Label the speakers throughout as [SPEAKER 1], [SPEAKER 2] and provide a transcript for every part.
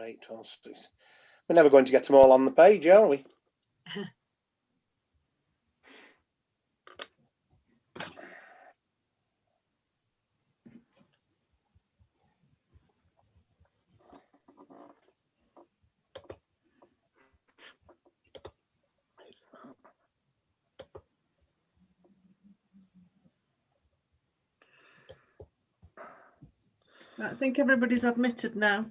[SPEAKER 1] 8, 12, 16. We're never going to get them all on the page, are we?
[SPEAKER 2] I think everybody's admitted now.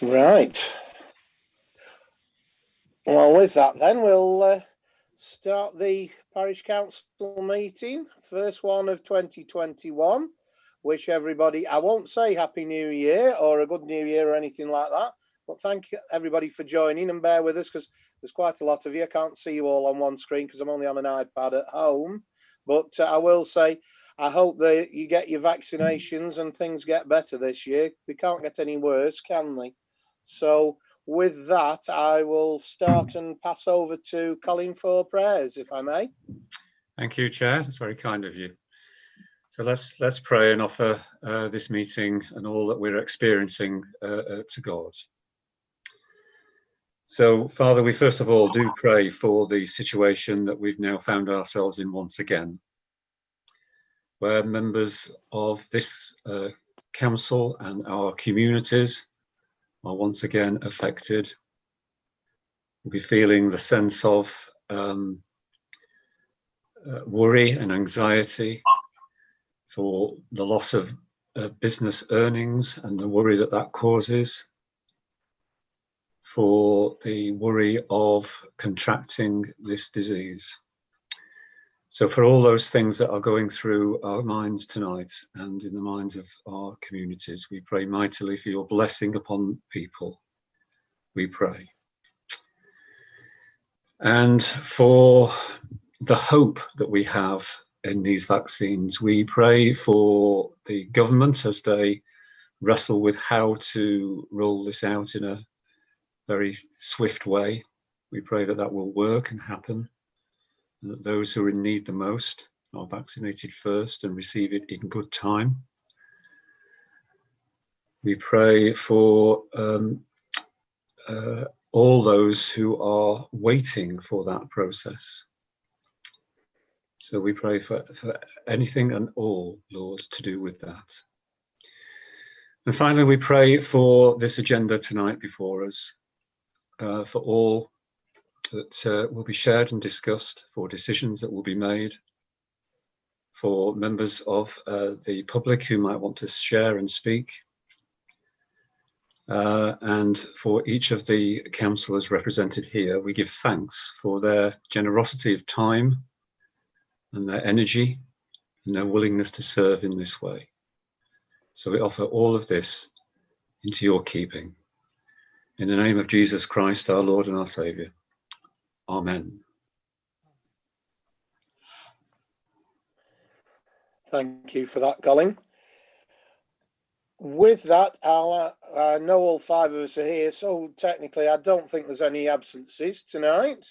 [SPEAKER 1] Right. Well, with that then, we'll start the Parish Council meeting, first one of 2021. Wish everybody, I won't say Happy New Year or a good New Year or anything like that, but thank everybody for joining, and bear with us because there's quite a lot of you. I can't see you all on one screen because I'm only on an iPad at home, but I will say I hope that you get your vaccinations and things get better this year. They can't get any worse, can they? So with that, I will start and pass over to Colin for prayers, if I may.
[SPEAKER 3] Thank you, Chair. That's very kind of you. So let's pray and offer this meeting and all that we're experiencing to God. So, Father, we first of all do pray for the situation that we've now found ourselves in once again, where members of this council and our communities are once again affected. We'll be feeling the sense of worry and anxiety for the loss of business earnings and the worry that that causes, for the worry of contracting this disease. So for all those things that are going through our minds tonight and in the minds of our communities, we pray mightily for your blessing upon people, we pray. And for the hope that we have in these vaccines, we pray for the government as they wrestle with how to roll this out in a very swift way. We pray that that will work and happen, and that those who are in need the most are vaccinated first and receive it in good time. We pray for all those who are waiting for that process. So we pray for anything and all, Lord, to do with that. And finally, we pray for this agenda tonight before us, for all that will be shared and discussed, for decisions that will be made, for members of the public who might want to share and speak, and for each of the councillors represented here. We give thanks for their generosity of time and their energy and their willingness to serve in this way. So we offer all of this into your keeping. In the name of Jesus Christ, our Lord and our Saviour. Amen.
[SPEAKER 1] Thank you for that, Colin. With that, I know all 5 of us are here, so technically I don't think there's any absences tonight.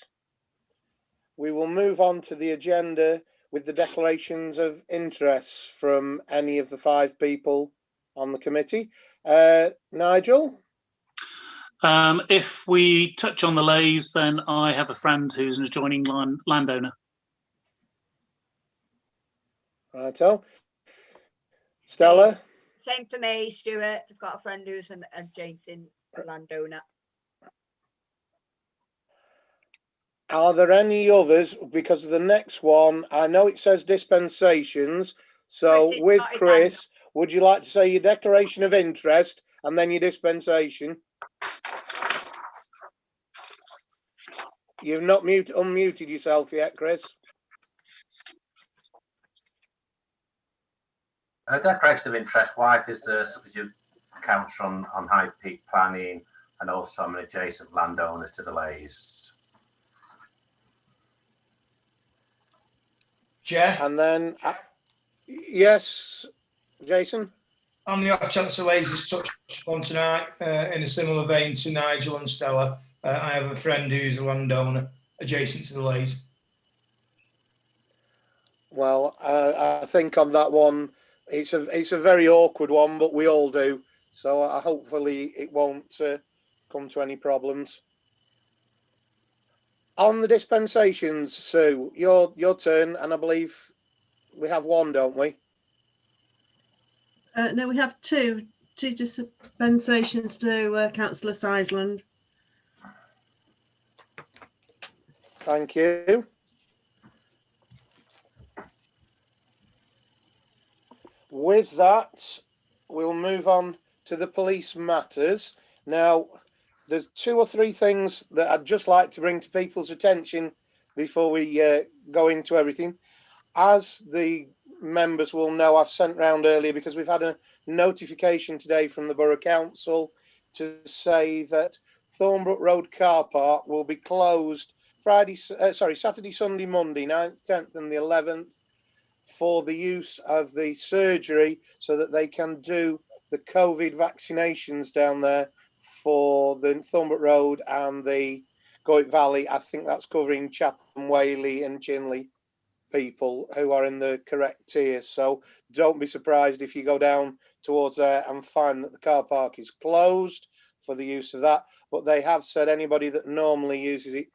[SPEAKER 1] We will move on to the agenda with the declarations of interest from any of the 5 people on the committee. Nigel?
[SPEAKER 4] If we touch on the lays, then I have a friend who's an adjoining landowner.
[SPEAKER 1] Righto. Stella?
[SPEAKER 5] Same for me, Stuart. I've got a friend who's an adjacent landowner.
[SPEAKER 1] Are there any others? Because of the next one, I know it says dispensations. So with Chris, would you like to say your declaration of interest and then your dispensation? You've not unmuted yourself yet, Chris.
[SPEAKER 6] Declaration of interest. Wife is the substitute councillor on High Peak Planning, and also I'm an adjacent landowner to the Lays.
[SPEAKER 7] Chair,
[SPEAKER 1] And then, yes, Jason?
[SPEAKER 7] on the off chance the Lays is touched upon tonight, in a similar vein to Nigel and Stella, I have a friend who's a landowner adjacent to the Lays.
[SPEAKER 1] Well, I think on that one, it's a very awkward one, but we all do. So hopefully it won't come to any problems. On the dispensations, Sue, your turn, and I believe we have one, don't we?
[SPEAKER 2] No, we have two dispensations to Councillor Sizeland.
[SPEAKER 1] Thank you. With that, we'll move on to the police matters. Now, there's 2 or 3 things that I'd just like to bring to people's attention before we go into everything. As the members will know, I've sent round earlier because we've had a notification today from the Borough Council to say that Thornbrook Road car park will be closed Saturday, Sunday, Monday, 9th, 10th and the 11th for the use of the surgery so that they can do the COVID vaccinations down there for the Thornbrook Road and the Goit Valley. I think that's covering Chapel-en-le-Frith and Chinley people who are in the correct tier. So don't be surprised if you go down towards there and find that the car park is closed for the use of that. But they have said anybody that normally uses it,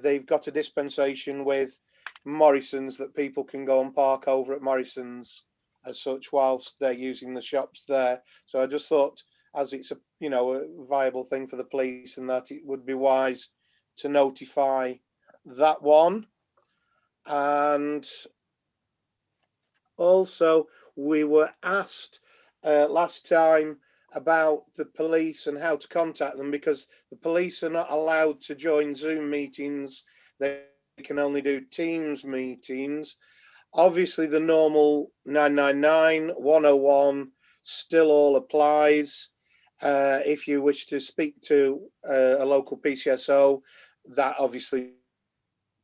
[SPEAKER 1] they've got a dispensation with Morrison's that people can go and park over at Morrison's as such whilst they're using the shops there. So I just thought, as it's a viable thing for the police, and that it would be wise to notify that one. And also we were asked last time about the police and how to contact them, because the police are not allowed to join Zoom meetings. They can only do Teams meetings. Obviously the normal 999 101 still all applies. If you wish to speak to a local PCSO, that obviously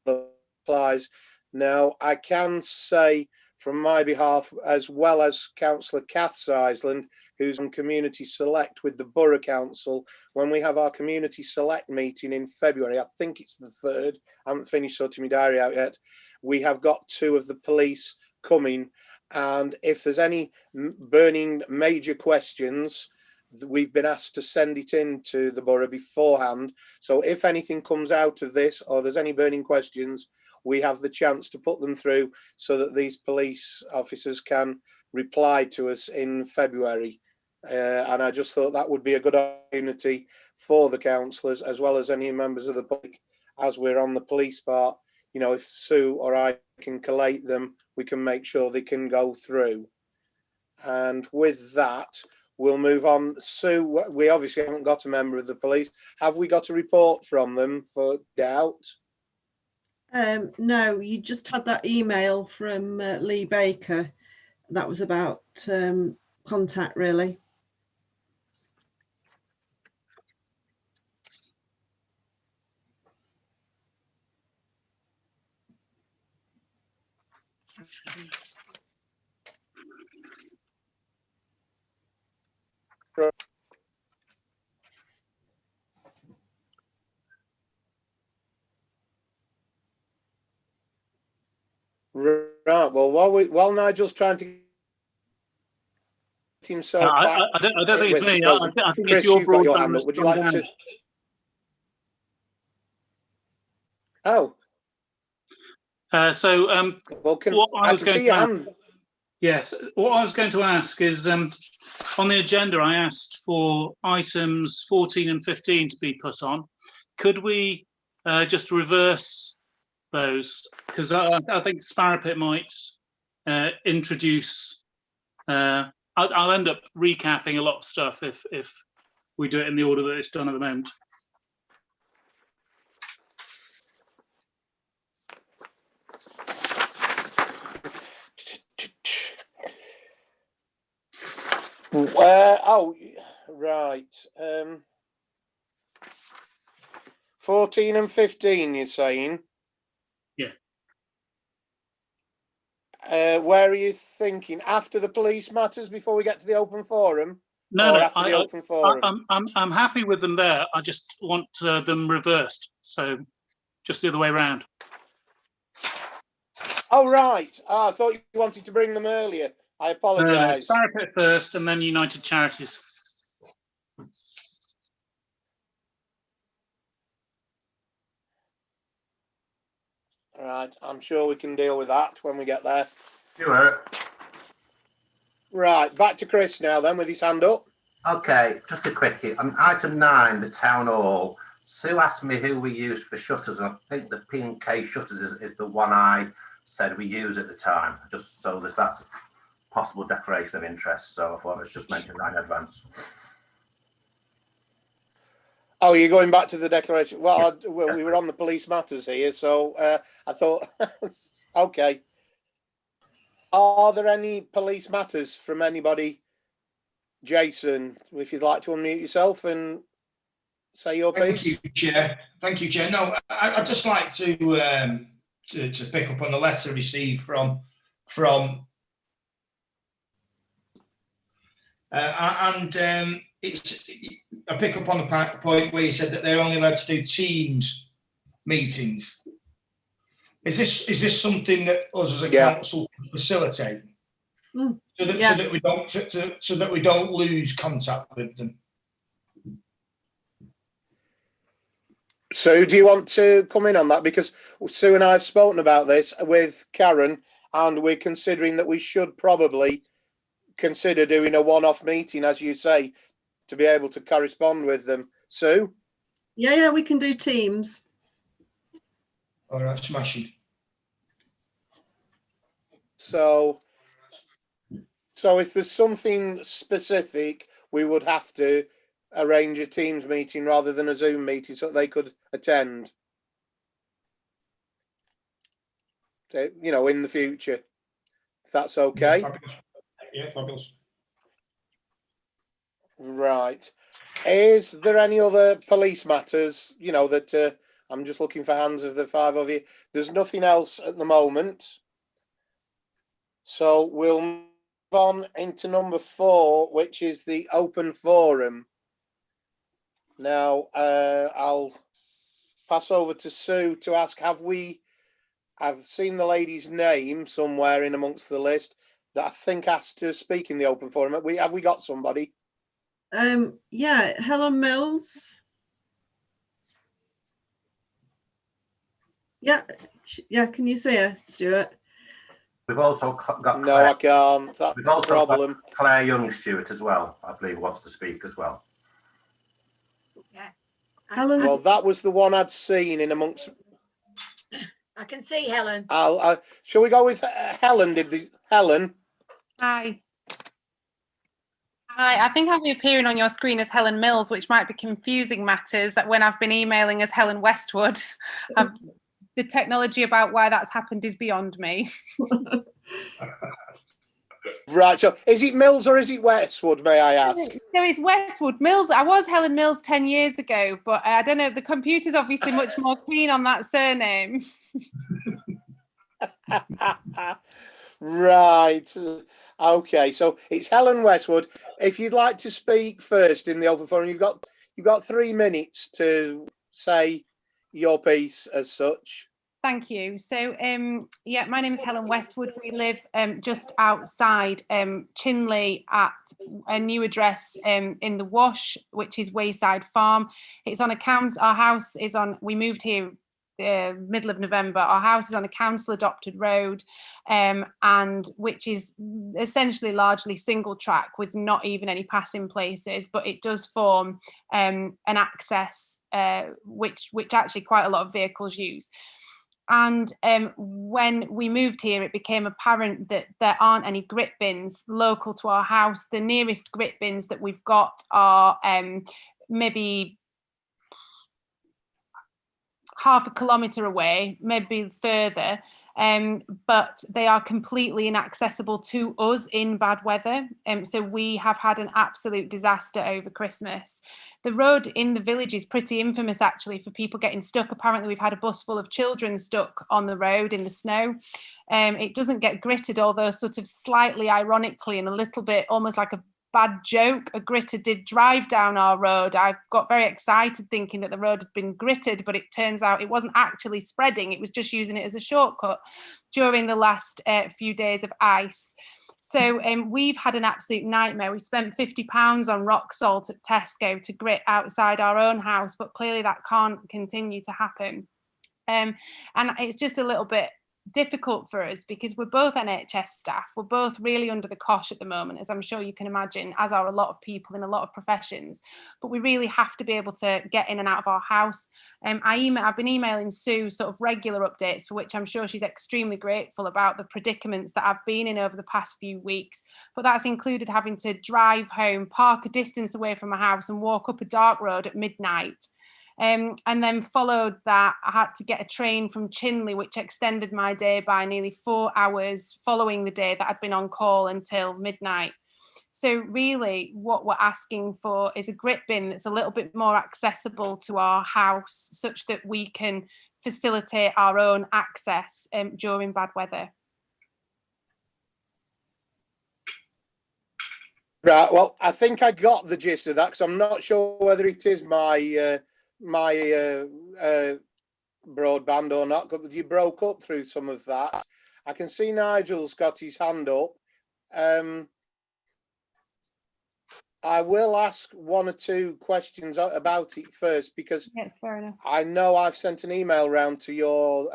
[SPEAKER 1] applies. Now, I can say from my behalf, as well as Councillor Kath Sizeland, who's on Community Select with the Borough Council, when we have our Community Select meeting in February, I think it's the 3rd, I haven't finished sorting my diary out yet, we have got 2 of the police coming, and if there's any burning major questions, we've been asked to send it in to the borough beforehand. So if anything comes out of this or there's any burning questions, we have the chance to put them through so that these police officers can reply to us in February. And I just thought that would be a good opportunity for the councillors as well as any members of the public, as we're on the police part. If Sue or I can collate them, we can make sure they can go through. And with that, we'll move on. Sue, we obviously haven't got a member of the police. Have we got a report from them for doubt?
[SPEAKER 2] No, you just had that email from Lee Baker. That was about contact, really.
[SPEAKER 1] Right. Well, while Nigel's trying to get himself back,
[SPEAKER 4] I don't think it's me. I think
[SPEAKER 1] Chris,
[SPEAKER 4] it's your
[SPEAKER 1] you've got your
[SPEAKER 4] broadband
[SPEAKER 1] hand up.
[SPEAKER 4] that's
[SPEAKER 1] Would you
[SPEAKER 4] gone
[SPEAKER 1] like
[SPEAKER 4] down.
[SPEAKER 1] to? Oh.
[SPEAKER 4] Well,
[SPEAKER 1] what I was going to ask,
[SPEAKER 4] yes, what I was going to ask is, on the agenda, I asked for items 14 and 15 to be put on. Could we just reverse those? Because I think Sparrowpit might introduce. I'll end up recapping a lot of stuff if we do it in the order that it's done at the moment.
[SPEAKER 1] oh, right. 14 and 15, you're saying?
[SPEAKER 4] Yeah.
[SPEAKER 1] Where are you thinking? After the police matters, before we get to the open forum?
[SPEAKER 4] No,
[SPEAKER 1] Or
[SPEAKER 4] no,
[SPEAKER 1] after the open forum?
[SPEAKER 4] I'm happy with them there. I just want them reversed. So just the other way around.
[SPEAKER 1] Oh, right. I thought you wanted to bring them earlier. I
[SPEAKER 4] No,
[SPEAKER 1] apologise.
[SPEAKER 4] Sparrow Pit first and then United Charities.
[SPEAKER 1] Right, I'm sure we can deal with that when we get there.
[SPEAKER 6] Stuart.
[SPEAKER 1] Right, back to Chris now then with his hand up.
[SPEAKER 6] Okay, just a quickie. On item 9, the town hall, Sue asked me who we used for shutters, and I think the P&K shutters is the one I said we use at the time, just so that's a possible declaration of interest. So I thought let's just mention that in advance.
[SPEAKER 1] Oh, you're going back to the declaration. Well,
[SPEAKER 6] Yeah.
[SPEAKER 1] we were on the police matters here, so I thought, okay. Are there any police matters from anybody? Jason, if you'd like to unmute yourself and say your piece.
[SPEAKER 7] Thank you, Chair. Thank you, Chair. No, I'd just like to pick up on the letter received from it's I pick up on the point where you said that they're only allowed to do Teams meetings. Is this something that us as a council can facilitate, so that we don't lose contact with them?
[SPEAKER 1] So do you want to come in on that? Because Sue and I have spoken about this with Karen, and we're considering that we should probably consider doing a one-off meeting, as you say, to be able to correspond with them. Sue?
[SPEAKER 2] Yeah, we can do Teams.
[SPEAKER 7] All right, smashing.
[SPEAKER 1] So if there's something specific, we would have to arrange a Teams meeting rather than a Zoom meeting so they could attend. So, you know, in the future, if that's okay.
[SPEAKER 7] Yeah, fabulous.
[SPEAKER 1] Right. Is there any other police matters, you know, that I'm just looking for hands of the 5 of you. There's nothing else at the moment. So we'll move on into number 4, which is the open forum. Now, I'll pass over to Sue to ask, I've seen the lady's name somewhere in amongst the list that I think asked to speak in the open forum. Have we got somebody?
[SPEAKER 2] Yeah, Helen Mills. Yeah, can you see her, Stuart?
[SPEAKER 6] We've also got
[SPEAKER 1] No, I can't. That's
[SPEAKER 6] we've
[SPEAKER 1] the
[SPEAKER 6] also
[SPEAKER 1] problem.
[SPEAKER 6] got Claire Young, Stuart, as well. I believe wants to speak as well.
[SPEAKER 5] Yeah.
[SPEAKER 2] Helen's-
[SPEAKER 1] Well, that was the one I'd seen in amongst.
[SPEAKER 5] I can see Helen.
[SPEAKER 1] Shall we go with Helen? Helen?
[SPEAKER 8] Hi. I think I'll be appearing on your screen as Helen Mills, which might be confusing matters when I've been emailing as Helen Westwood. The technology about why that's happened is beyond me.
[SPEAKER 1] Right, so is it Mills or is it Westwood, may I ask?
[SPEAKER 8] No, it's Westwood. Mills. I was Helen Mills 10 years ago, but I don't know, the computer's obviously much more keen on that surname.
[SPEAKER 1] Right. Okay, so it's Helen Westwood. If you'd like to speak first in the open forum, you've got 3 minutes to say your piece as such.
[SPEAKER 8] Thank you. So, yeah, my name is Helen Westwood. We live just outside Chinley at a new address in the Wash, which is Wayside Farm. It's on our house is on, we moved here middle of November. Our house is on a council adopted road, and which is essentially largely single track with not even any passing places, but it does form an access which actually quite a lot of vehicles use. And when we moved here, it became apparent that there aren't any grit bins local to our house. The nearest grit bins that we've got are maybe half a kilometre away, maybe further, but they are completely inaccessible to us in bad weather. So we have had an absolute disaster over Christmas. The road in the village is pretty infamous, actually, for people getting stuck. Apparently, we've had a bus full of children stuck on the road in the snow. It doesn't get gritted, although sort of slightly ironically and a little bit almost like a bad joke, a gritter did drive down our road. I got very excited thinking that the road had been gritted, but it turns out it wasn't actually spreading. It was just using it as a shortcut during the last few days of ice. So we've had an absolute nightmare. We spent £50 on rock salt at Tesco to grit outside our own house, but clearly that can't continue to happen. And it's just a little bit difficult for us because we're both NHS staff. We're both really under the cosh at the moment, as I'm sure you can imagine, as are a lot of people in a lot of professions. But we really have to be able to get in and out of our house. I've been emailing Sue sort of regular updates, for which I'm sure she's extremely grateful, about the predicaments that I've been in over the past few weeks. But that's included having to drive home, park a distance away from my house and walk up a dark road at midnight. And then followed that, I had to get a train from Chinley, which extended my day by nearly 4 hours following the day that I'd been on call until midnight. So really what we're asking for is a grit bin that's a little bit more accessible to our house, such that we can facilitate our own access during bad weather.
[SPEAKER 1] Right, well, I think I got the gist of that, because I'm not sure whether it is my broadband or not, but you broke up through some of that. I can see Nigel's got his hand up. I will ask one or two questions about it first, because
[SPEAKER 8] yes, fair enough.
[SPEAKER 1] I know I've sent an email around to your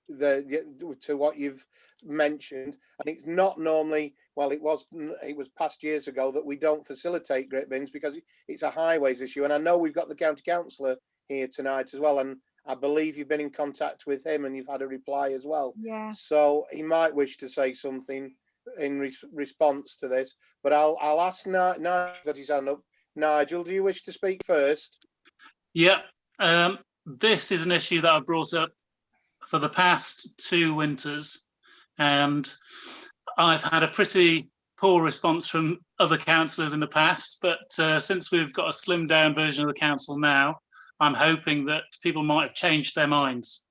[SPEAKER 1] to what you've mentioned, and it's not normally, well, it was past years ago that we don't facilitate grit bins because it's a highways issue. And I know we've got the county councillor here tonight as well, and I believe you've been in contact with him and you've had a reply as well.
[SPEAKER 8] Yeah.
[SPEAKER 1] So he might wish to say something in response to this, but I'll ask Nigel. Got his hand up. Nigel, do you wish to speak first?
[SPEAKER 4] Yeah, this is an issue that I've brought up for the past 2 winters, and I've had a pretty poor response from other councillors in the past, but since we've got a slimmed down version of the council now, I'm hoping that people might have changed their minds.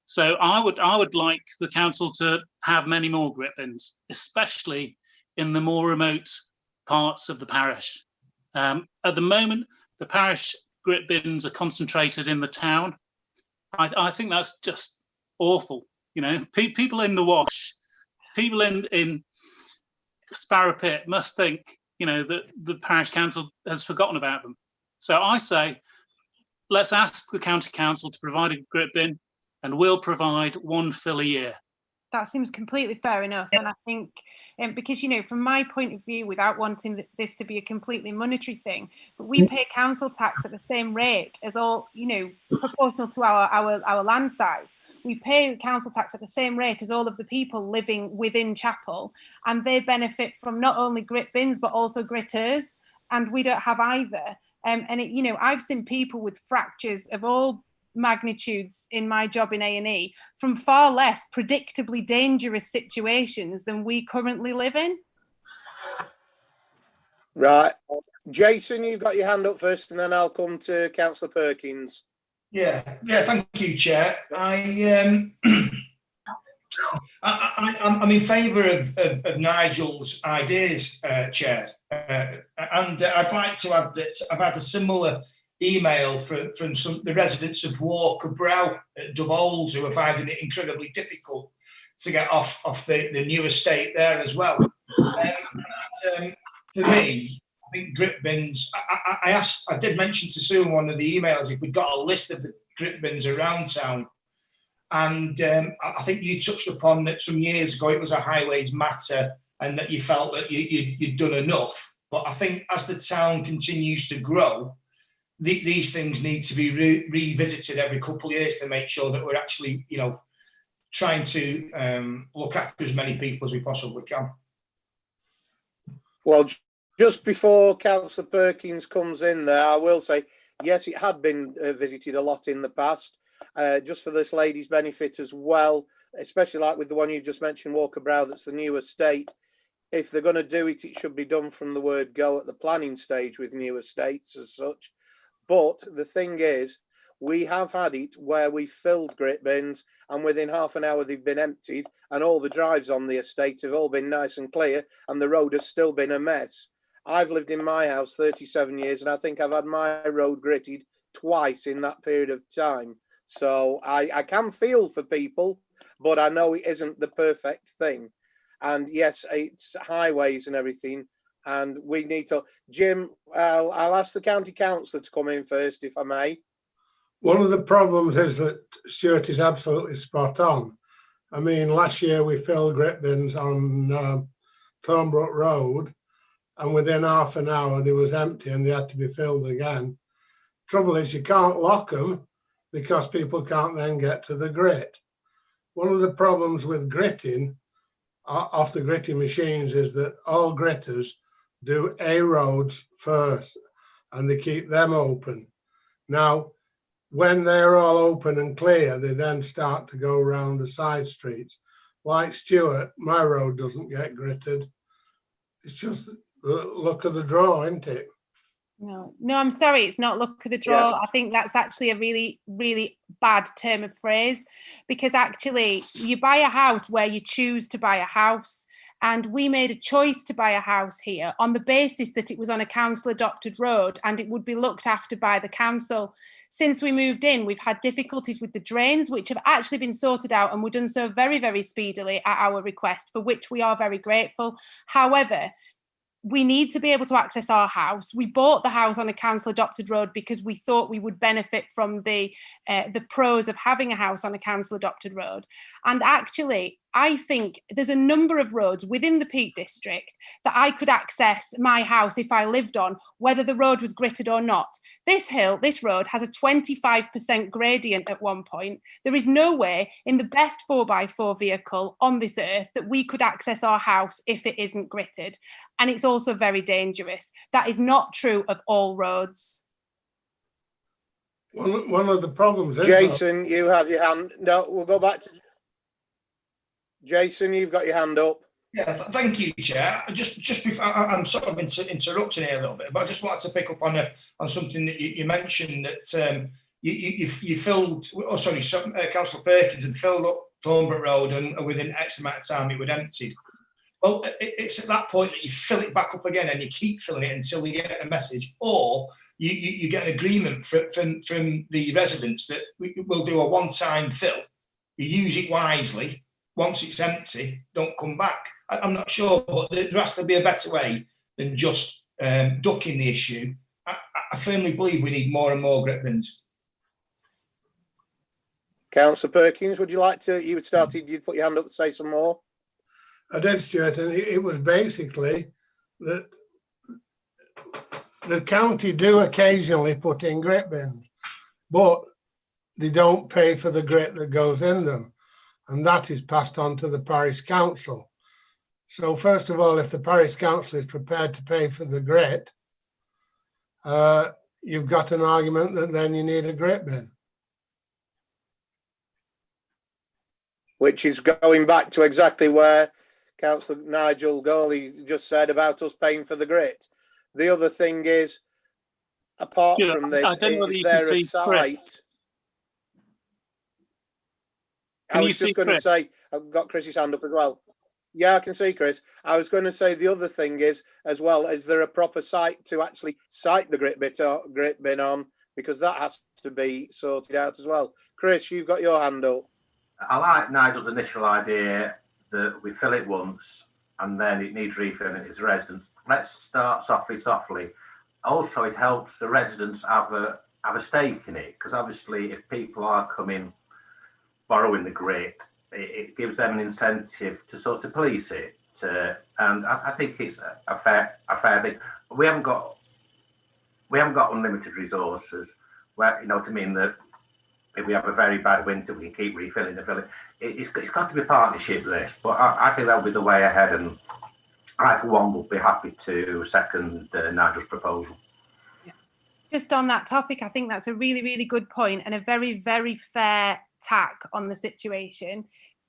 [SPEAKER 4] So I would like the council to have many more grit bins, especially in the more remote parts of the parish. At the moment, the parish grit bins are concentrated in the town. I think that's just awful. You know, people in the Wash, people in Sparrow Pit must think, you know, that the parish council has forgotten about them. So I say, let's ask the county council to provide a grit bin, and we'll provide 1 fill a year.
[SPEAKER 8] That seems completely fair enough. And I think, because, you know, from my point of view, without wanting this to be a completely monetary thing, but we pay council tax at the same rate as all, you know, proportional to our land size. We pay council tax at the same rate as all of the people living within Chapel, and they benefit from not only grit bins, but also gritters, and we don't have either. And it, you know, I've seen people with fractures of all magnitudes in my job in A&E from far less predictably dangerous situations than we currently live in.
[SPEAKER 1] Right, Jason, you've got your hand up first, and then I'll come to Councillor Perkins.
[SPEAKER 7] Yeah, thank you, Chair. I'm in favour of Nigel's ideas, Chair, and I'd like to add that I've had a similar email from the residents of Walker Brow at Doveholes, who are finding it incredibly difficult to get off the new estate there as well. For me, I think grit bins, I did mention to Sue in one of the emails if we'd got a list of the grit bins around town, and I think you touched upon that some years ago it was a highways matter and that you felt that you'd done enough. But I think as the town continues to grow, these things need to be revisited every couple of years to make sure that we're actually, you know, trying to look after as many people as we possibly can.
[SPEAKER 1] Well, just before Councillor Perkins comes in there, I will say yes, it had been visited a lot in the past. Just for this lady's benefit as well, especially like with the one you just mentioned, Walker Brow, that's the new estate. If they're going to do it, it should be done from the word go at the planning stage with new estates as such. But the thing is, we have had it where we filled grit bins and within half an hour they've been emptied and all the drives on the estate have all been nice and clear and the road has still been a mess. I've lived in my house 37 years and I think I've had my road gritted twice in that period of time. So I can feel for people, but I know it isn't the perfect thing. And yes, it's highways and everything. And we need to, Jim, I'll ask the county councillor to come in first, if I may.
[SPEAKER 9] One of the problems is that Stuart is absolutely spot on. I mean, last year we filled grit bins on Thornbrook Road, and within half an hour they was empty and they had to be filled again. Trouble is you can't lock them because people can't then get to the grit. One of the problems with gritting off the gritting machines is that all gritters do A roads first and they keep them open. Now, when they're all open and clear, they then start to go around the side streets. Like Stuart, my road doesn't get gritted. It's just the luck of the draw, isn't it?
[SPEAKER 8] No, I'm sorry, it's not luck of the draw. Yeah. I think that's actually a really, really bad term of phrase, because actually you buy a house where you choose to buy a house. And we made a choice to buy a house here on the basis that it was on a council adopted road and it would be looked after by the council. Since we moved in, we've had difficulties with the drains, which have actually been sorted out, and we've done so very, very speedily at our request, for which we are very grateful. However, we need to be able to access our house. We bought the house on a council adopted road because we thought we would benefit from the pros of having a house on a council adopted road. And actually, I think there's a number of roads within the Peak District that I could access my house if I lived on, whether the road was gritted or not. This road has a 25% gradient at one point. There is no way in the best 4x4 vehicle on this earth that we could access our house if it isn't gritted. And it's also very dangerous. That is not true of all roads.
[SPEAKER 9] One of the problems is...
[SPEAKER 1] Jason, you have your hand. No, we'll go back to... Jason, you've got your hand up.
[SPEAKER 7] Yeah, thank you, Chair. Just before, I'm sort of interrupting here a little bit, but I just wanted to pick up on something that you mentioned, that you filled. Oh, sorry, Councillor Perkins had filled up Thornbrook Road, and within X amount of time it would empty. Well, it's at that point that you fill it back up again, and you keep filling it until we get a message, or you get an agreement from the residents that we'll do a one-time fill. You use it wisely. Once it's empty, don't come back. I'm not sure, but there has to be a better way than just ducking the issue. I firmly believe we need more and more grit bins.
[SPEAKER 1] Councillor Perkins, would you like to? You'd put your hand up to say some more.
[SPEAKER 9] I did, Stuart, and it was basically that the county do occasionally put in grit bins, but they don't pay for the grit that goes in them. And that is passed on to the parish council. So first of all, if the parish council is prepared to pay for the grit, you've got an argument that then you need a grit bin.
[SPEAKER 1] Which is going back to exactly where Councillor Nigel Gawley just said about us paying for the grit. The other thing is, apart from this, is there a site? I was just going to say, I've got Chris's hand up as well. Yeah, I can see Chris. I was going to say the other thing is, as well, is there a proper site to actually site the grit bin on? Because that has to be sorted out as well. Chris, you've got your hand up.
[SPEAKER 6] I like Nigel's initial idea that we fill it once and then it needs refilling as residents. Let's start softly. Also, it helps the residents have a stake in it, because obviously if people are borrowing the grit, it gives them an incentive to sort of police it, and I think it's a fair thing. We haven't got unlimited resources. Where, you know what I mean, that if we have a very bad winter, we can keep refilling and filling. It's got to be a partnership, this, but I think that'll be the way ahead, and I for one will be happy to second Nigel's proposal.
[SPEAKER 8] Just on that topic, I think that's a really, really good point and a very, very fair tack on the situation.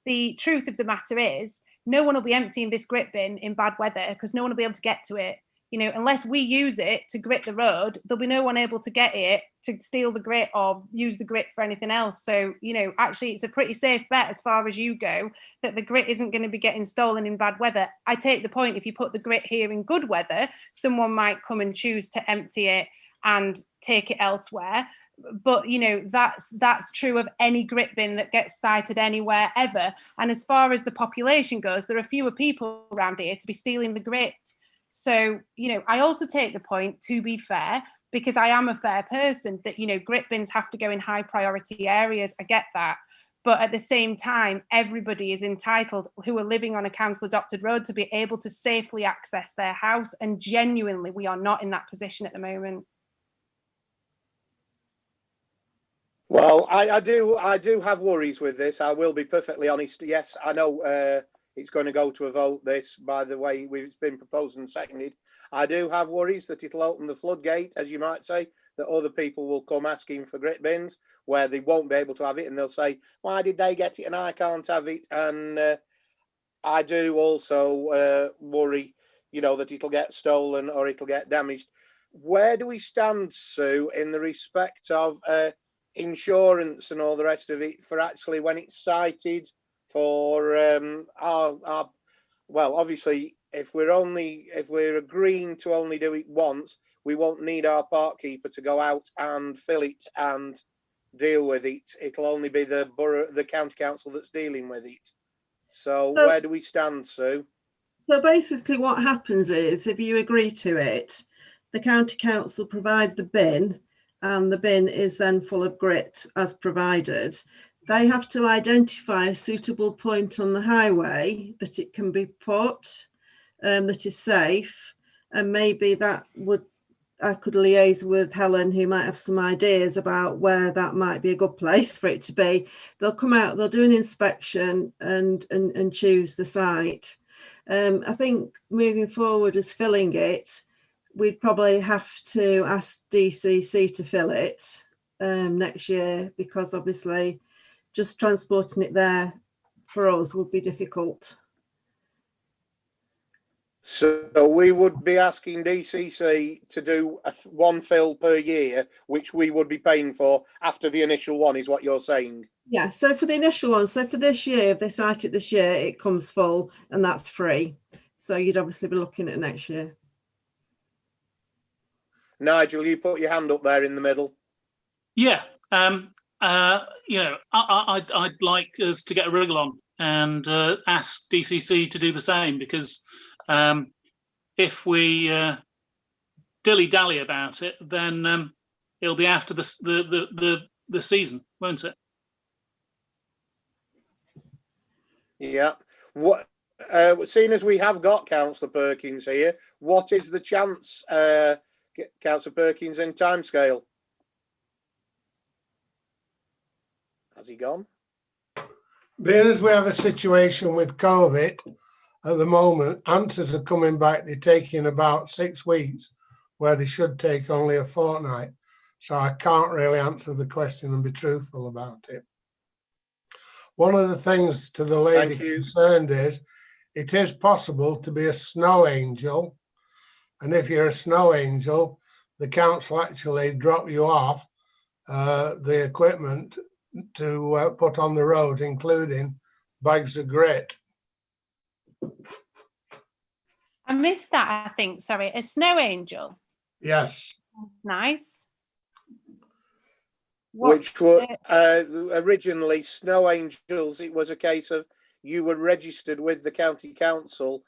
[SPEAKER 8] The truth of the matter is, no one will be emptying this grit bin in bad weather because no one will be able to get to it. You know, unless we use it to grit the road, there'll be no one able to get it to steal the grit or use the grit for anything else. So, you know, actually it's a pretty safe bet as far as you go that the grit isn't going to be getting stolen in bad weather. I take the point, if you put the grit here in good weather, someone might come and choose to empty it and take it elsewhere. But, you know, that's true of any grit bin that gets sited anywhere ever. And as far as the population goes, there are fewer people around here to be stealing the grit. So, you know, I also take the point, to be fair, because I am a fair person, that, you know, grit bins have to go in high priority areas. I get that. But at the same time, everybody is entitled who are living on a council adopted road to be able to safely access their house. And genuinely, we are not in that position at the moment.
[SPEAKER 1] Well, I do have worries with this. I will be perfectly honest. Yes, I know it's going to go to a vote, this, by the way it's been proposed and seconded. I do have worries that it'll open the floodgate, as you might say, that other people will come asking for grit bins where they won't be able to have it, and they'll say, why did they get it and I can't have it? And I do also worry, you know, that it'll get stolen or it'll get damaged. Where do we stand, Sue, in the respect of insurance and all the rest of it for actually when it's cited for our well, obviously if we're agreeing to only do it once, we won't need our park keeper to go out and fill it and deal with it. It'll only be the borough, the county council that's dealing with it. So where do we stand, Sue?
[SPEAKER 2] So basically what happens is, if you agree to it, the county council provide the bin, and the bin is then full of grit as provided. They have to identify a suitable point on the highway that it can be put, that is safe. And maybe I could liaise with Helen, who might have some ideas about where that might be a good place for it to be. They'll come out, they'll do an inspection and choose the site. I think moving forward as filling it, we'd probably have to ask DCC to fill it next year, because obviously just transporting it there for us would be difficult.
[SPEAKER 1] So we would be asking DCC to do one fill per year, which we would be paying for after the initial one, is what you're saying?
[SPEAKER 2] Yeah, so for the initial one, so for this year, if they site it this year, it comes full and that's free. So you'd obviously be looking at next year. Nigel,
[SPEAKER 1] you put your hand up there in the middle.
[SPEAKER 4] Yeah, you know, I'd like us to get a wriggle on and ask DCC to do the same, because if we dilly-dally about it, then it'll be after the season, won't it?
[SPEAKER 1] Yeah. What? Seeing as we have got Councillor Perkins here, what is the chance, Councillor Perkins, in timescale? Has he gone?
[SPEAKER 9] Being as we have a situation with COVID at the moment, answers are coming back. They're taking about 6 weeks, where they should take only a fortnight. So I can't really answer the question and be truthful about it. One of the things to the lady concerned is, it is possible to be a snow angel. And if you're a snow angel, the council actually drop you off the equipment to put on the road, including bags of grit.
[SPEAKER 8] I missed that, I think. Sorry, a snow angel?
[SPEAKER 9] Yes.
[SPEAKER 8] Nice.
[SPEAKER 1] Which were originally snow angels. It was a case of you were registered with the county council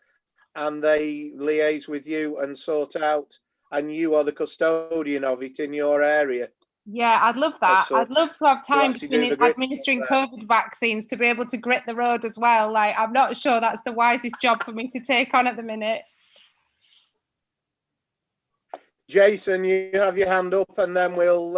[SPEAKER 1] and they liaise with you and sort out, and you are the custodian of it in your area.
[SPEAKER 8] Yeah, I'd love that. I'd love to have time between administering COVID vaccines to be able to grit the road as well. Like, I'm not sure that's the wisest job for me to take on at the minute.
[SPEAKER 1] Jason, you have your hand up, and then we'll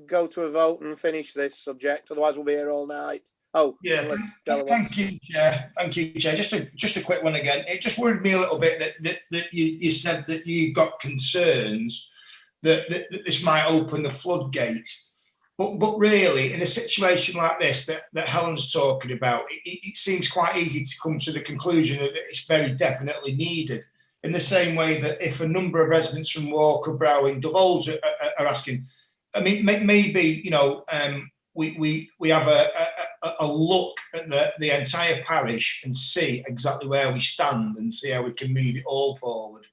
[SPEAKER 1] go to a vote and finish this subject. Otherwise, we'll be here all night. Oh,
[SPEAKER 7] yeah. Thank you, Chair. Thank you, Chair. Just a quick one again. It just worried me a little bit that you said that you got concerns that this might open the floodgates. But really, in a situation like this that Helen's talking about, it seems quite easy to come to the conclusion that it's very definitely needed. In the same way that if a number of residents from Walker, Browing, Duvall's are asking, I mean, maybe, you know, we have a look at the entire parish and see exactly where we stand and see how we can move it all forward.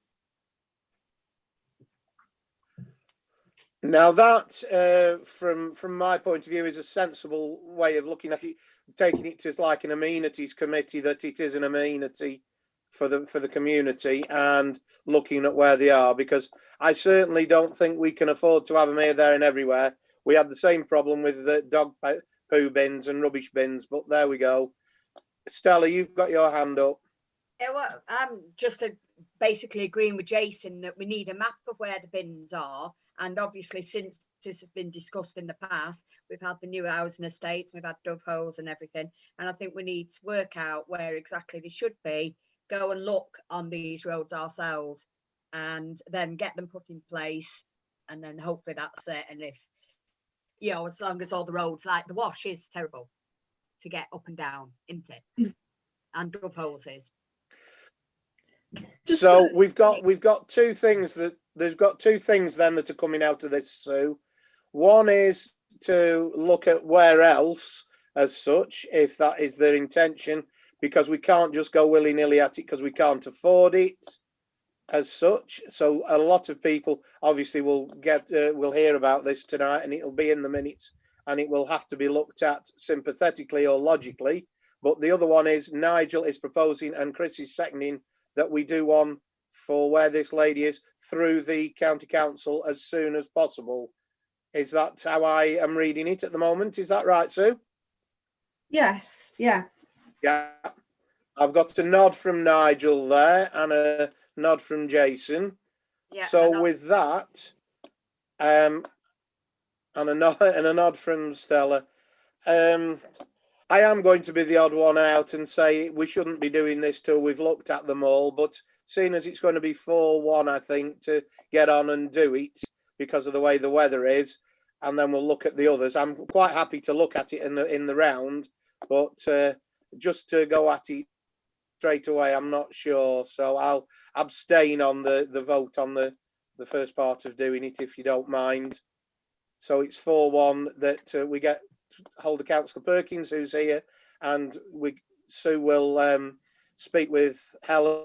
[SPEAKER 1] Now that, from my point of view, is a sensible way of looking at it, taking it to like an amenities committee, that it is an amenity for the community, and looking at where they are, because I certainly don't think we can afford to have them here, there and everywhere. We had the same problem with the dog poo bins and rubbish bins, but there we go. Stella, you've got your hand up.
[SPEAKER 5] Yeah, well, I'm just basically agreeing with Jason that we need a map of where the bins are. And obviously, since this has been discussed in the past, we've had the new housing estates, we've had dove holes and everything. And I think we need to work out where exactly they should be, go and look on these roads ourselves, and then get them put in place. And then hopefully that's it. And if, you know, as long as all the roads, like the Wash is terrible to get up and down, isn't it? And dove holes is.
[SPEAKER 1] So we've got two things that then that are coming out of this, Sue. One is to look at where else as such, if that is their intention, because we can't just go willy-nilly at it because we can't afford it as such. So a lot of people obviously will hear about this tonight, and it'll be in the minutes, and it will have to be looked at sympathetically or logically. But the other one is Nigel is proposing and Chris is seconding that we do one for where this lady is through the county council as soon as possible. Is that how I am reading it at the moment? Is that right, Sue?
[SPEAKER 2] Yes, yeah.
[SPEAKER 1] Yeah. I've got a nod from Nigel there and a nod from Jason. Yeah, so with that, and a nod from Stella, I am going to be the odd one out and say we shouldn't be doing this till we've looked at them all, but seeing as it's going to be 4-1, I think, to get on and do it because of the way the weather is, and then we'll look at the others. I'm quite happy to look at it in the round, but just to go at it straight away, I'm not sure. So I'll abstain on the vote on the first part of doing it, if you don't mind. So it's 4-1 that we get hold of Councillor Perkins, who's here, and Sue will speak with Helen.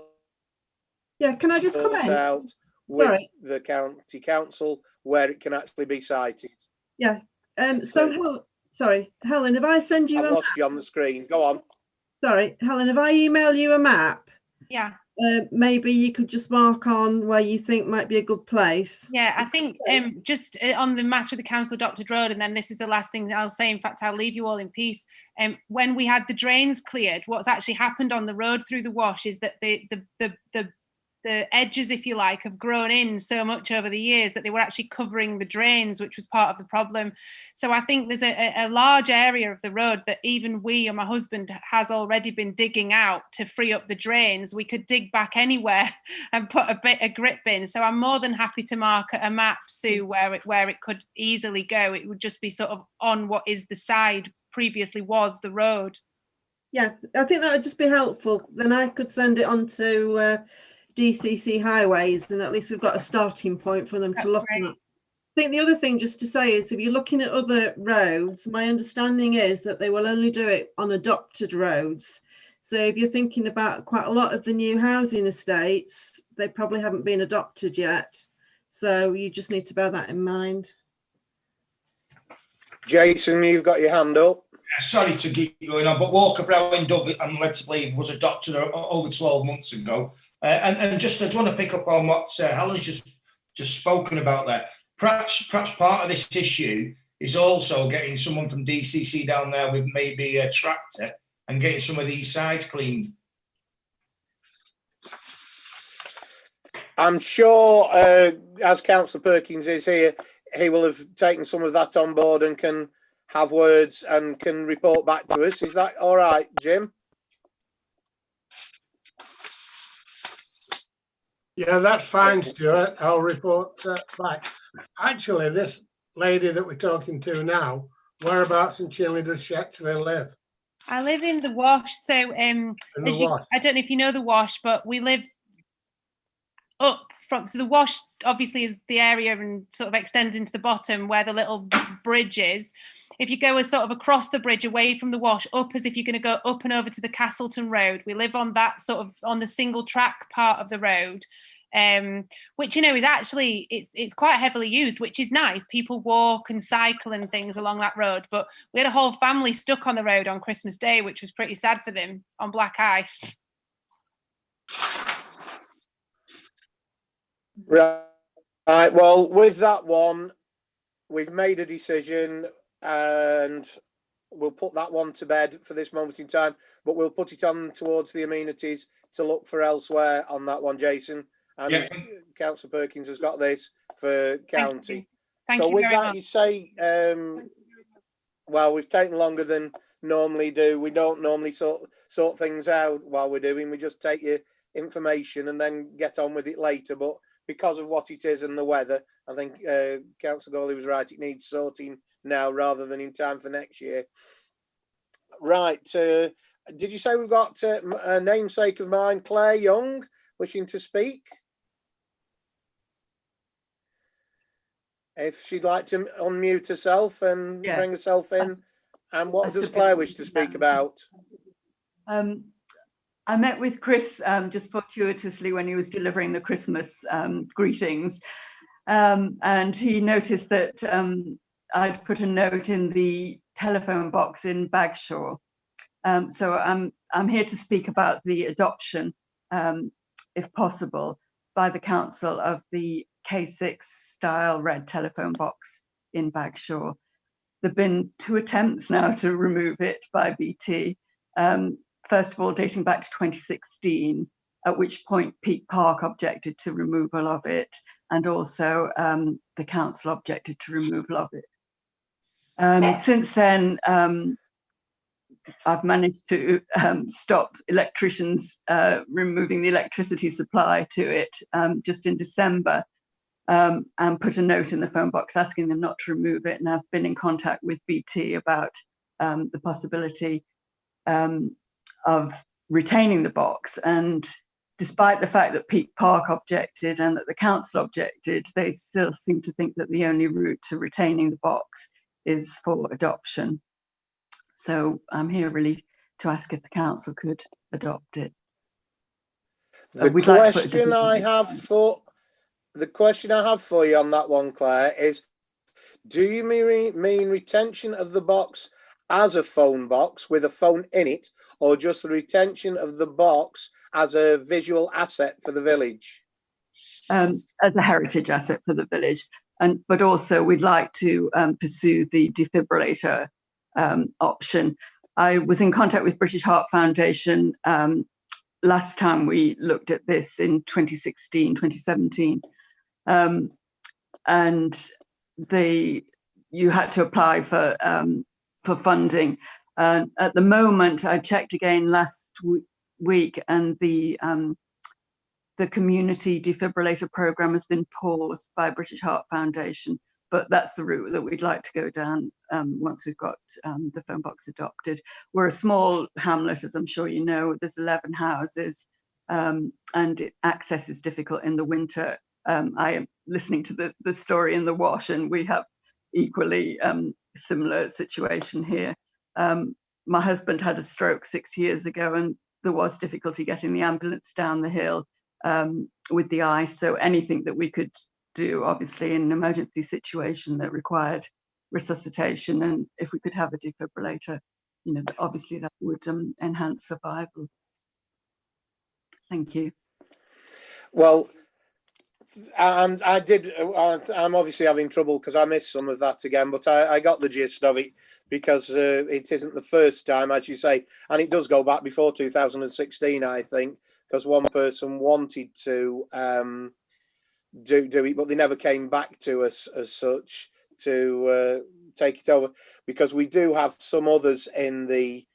[SPEAKER 2] Yeah, can I just comment?
[SPEAKER 1] Out with the county council where it can actually be cited.
[SPEAKER 2] Yeah. Sorry, Helen, if I send you
[SPEAKER 1] I've lost you on the screen. Go on.
[SPEAKER 2] Sorry, Helen, if I email you a map,
[SPEAKER 8] yeah,
[SPEAKER 2] maybe you could just mark on where you think might be a good place.
[SPEAKER 8] Yeah, I think just on the match of the council adopted road, and then this is the last thing that I'll say. In fact, I'll leave you all in peace. When we had the drains cleared, what's actually happened on the road through the Wash is that the edges, if you like, have grown in so much over the years that they were actually covering the drains, which was part of the problem. So I think there's a large area of the road that even we or my husband has already been digging out to free up the drains. We could dig back anywhere and put a grit bin. So I'm more than happy to mark a map, Sue, where it could easily go. It would just be sort of on what is the side previously was the road.
[SPEAKER 2] Yeah, I think that would just be helpful. Then I could send it on to DCC Highways, and at least we've got a starting point for them to look at. I think the other thing just to say is if you're looking at other roads, my understanding is that they will only do it on adopted roads. So if you're thinking about quite a lot of the new housing estates, they probably haven't been adopted yet. So you just need to bear that in mind.
[SPEAKER 1] Jason, you've got your hand up.
[SPEAKER 7] Sorry to keep going on, but Walker, Browing, Dove, I'm led to believe, was adopted over 12 months ago. And just I want to pick up on what Helen's just spoken about there. Perhaps part of this issue is also getting someone from DCC down there with maybe a tractor and getting some of these sides cleaned.
[SPEAKER 1] I'm sure, as Councillor Perkins is here, he will have taken some of that on board and can have words and can report back to us. Is that all right, Jim?
[SPEAKER 9] Yeah, that's fine, Stuart. I'll report back. actually, this lady that we're talking to now, whereabouts in Chinley does she actually live?
[SPEAKER 8] I live in the Wash, so
[SPEAKER 9] In the Wash.
[SPEAKER 8] I don't know if you know the Wash, but we live up from, so the Wash obviously is the area and sort of extends into the bottom where the little bridge is. If you go sort of across the bridge away from the Wash, up as if you're going to go up and over to the Castleton Road, we live on that sort of on the single track part of the road, which, you know, is actually, it's quite heavily used, which is nice. People walk and cycle and things along that road, but we had a whole family stuck on the road on Christmas Day, which was pretty sad for them, on black ice.
[SPEAKER 1] Right. Well, with that one, we've made a decision and we'll put that one to bed for this moment in time, but we'll put it on towards the amenities to look for elsewhere on that one, Jason. And yeah. Councillor Perkins has got this for county.
[SPEAKER 8] Thank you very much.
[SPEAKER 1] You say, well, we've taken longer than normally do. We don't normally sort things out while we're doing. We just take your information and then get on with it later. But because of what it is and the weather, I think Councillor Gawley was right. It needs sorting now rather than in time for next year. Right. Did you say we've got a namesake of mine, Claire Young, wishing to speak? If she'd like to unmute herself and bring herself in. And what does Claire wish to speak about?
[SPEAKER 10] I met with Chris just fortuitously when he was delivering the Christmas greetings. And he noticed that I'd put a note in the telephone box in Bagshaw. So I'm here to speak about the adoption, if possible, by the council of the K6 style red telephone box in Bagshaw. There've been 2 attempts now to remove it by BT. First of all, dating back to 2016, at which point Peak Park objected to removal of it, and also the council objected to removal of it. Since then, I've managed to stop electricians removing the electricity supply to it just in December, and put a note in the phone box asking them not to remove it. And I've been in contact with BT about the possibility of retaining the box. And despite the fact that Peak Park objected and that the council objected, they still seem to think that the only route to retaining the box is for adoption. So I'm here really to ask if the council could adopt it.
[SPEAKER 1] The question I have for you on that one, Claire, is: do you mean retention of the box as a phone box with a phone in it, or just the retention of the box as a visual asset for the village?
[SPEAKER 10] As a heritage asset for the village, but also we'd like to pursue the defibrillator option. I was in contact with British Heart Foundation last time we looked at this in 2016, 2017, and you had to apply for funding. At the moment, I checked again last week, and the community defibrillator program has been paused by British Heart Foundation. But that's the route that we'd like to go down once we've got the phone box adopted. We're a small hamlet, as I'm sure you know. There's 11 houses, and access is difficult in the winter. I am listening to the story in the Wash, and we have equally similar situation here. My husband had a stroke 6 years ago, and there was difficulty getting the ambulance down the hill with the ice. So anything that we could do, obviously in an emergency situation that required resuscitation, and if we could have a defibrillator, you know, obviously that would enhance survival. Thank you.
[SPEAKER 1] Well, I'm obviously having trouble because I missed some of that again, but I got the gist of it, because it isn't the first time, as you say, and it does go back before 2016, I think, because one person wanted to do it, but they never came back to us as such to take it over, because we do have some others in the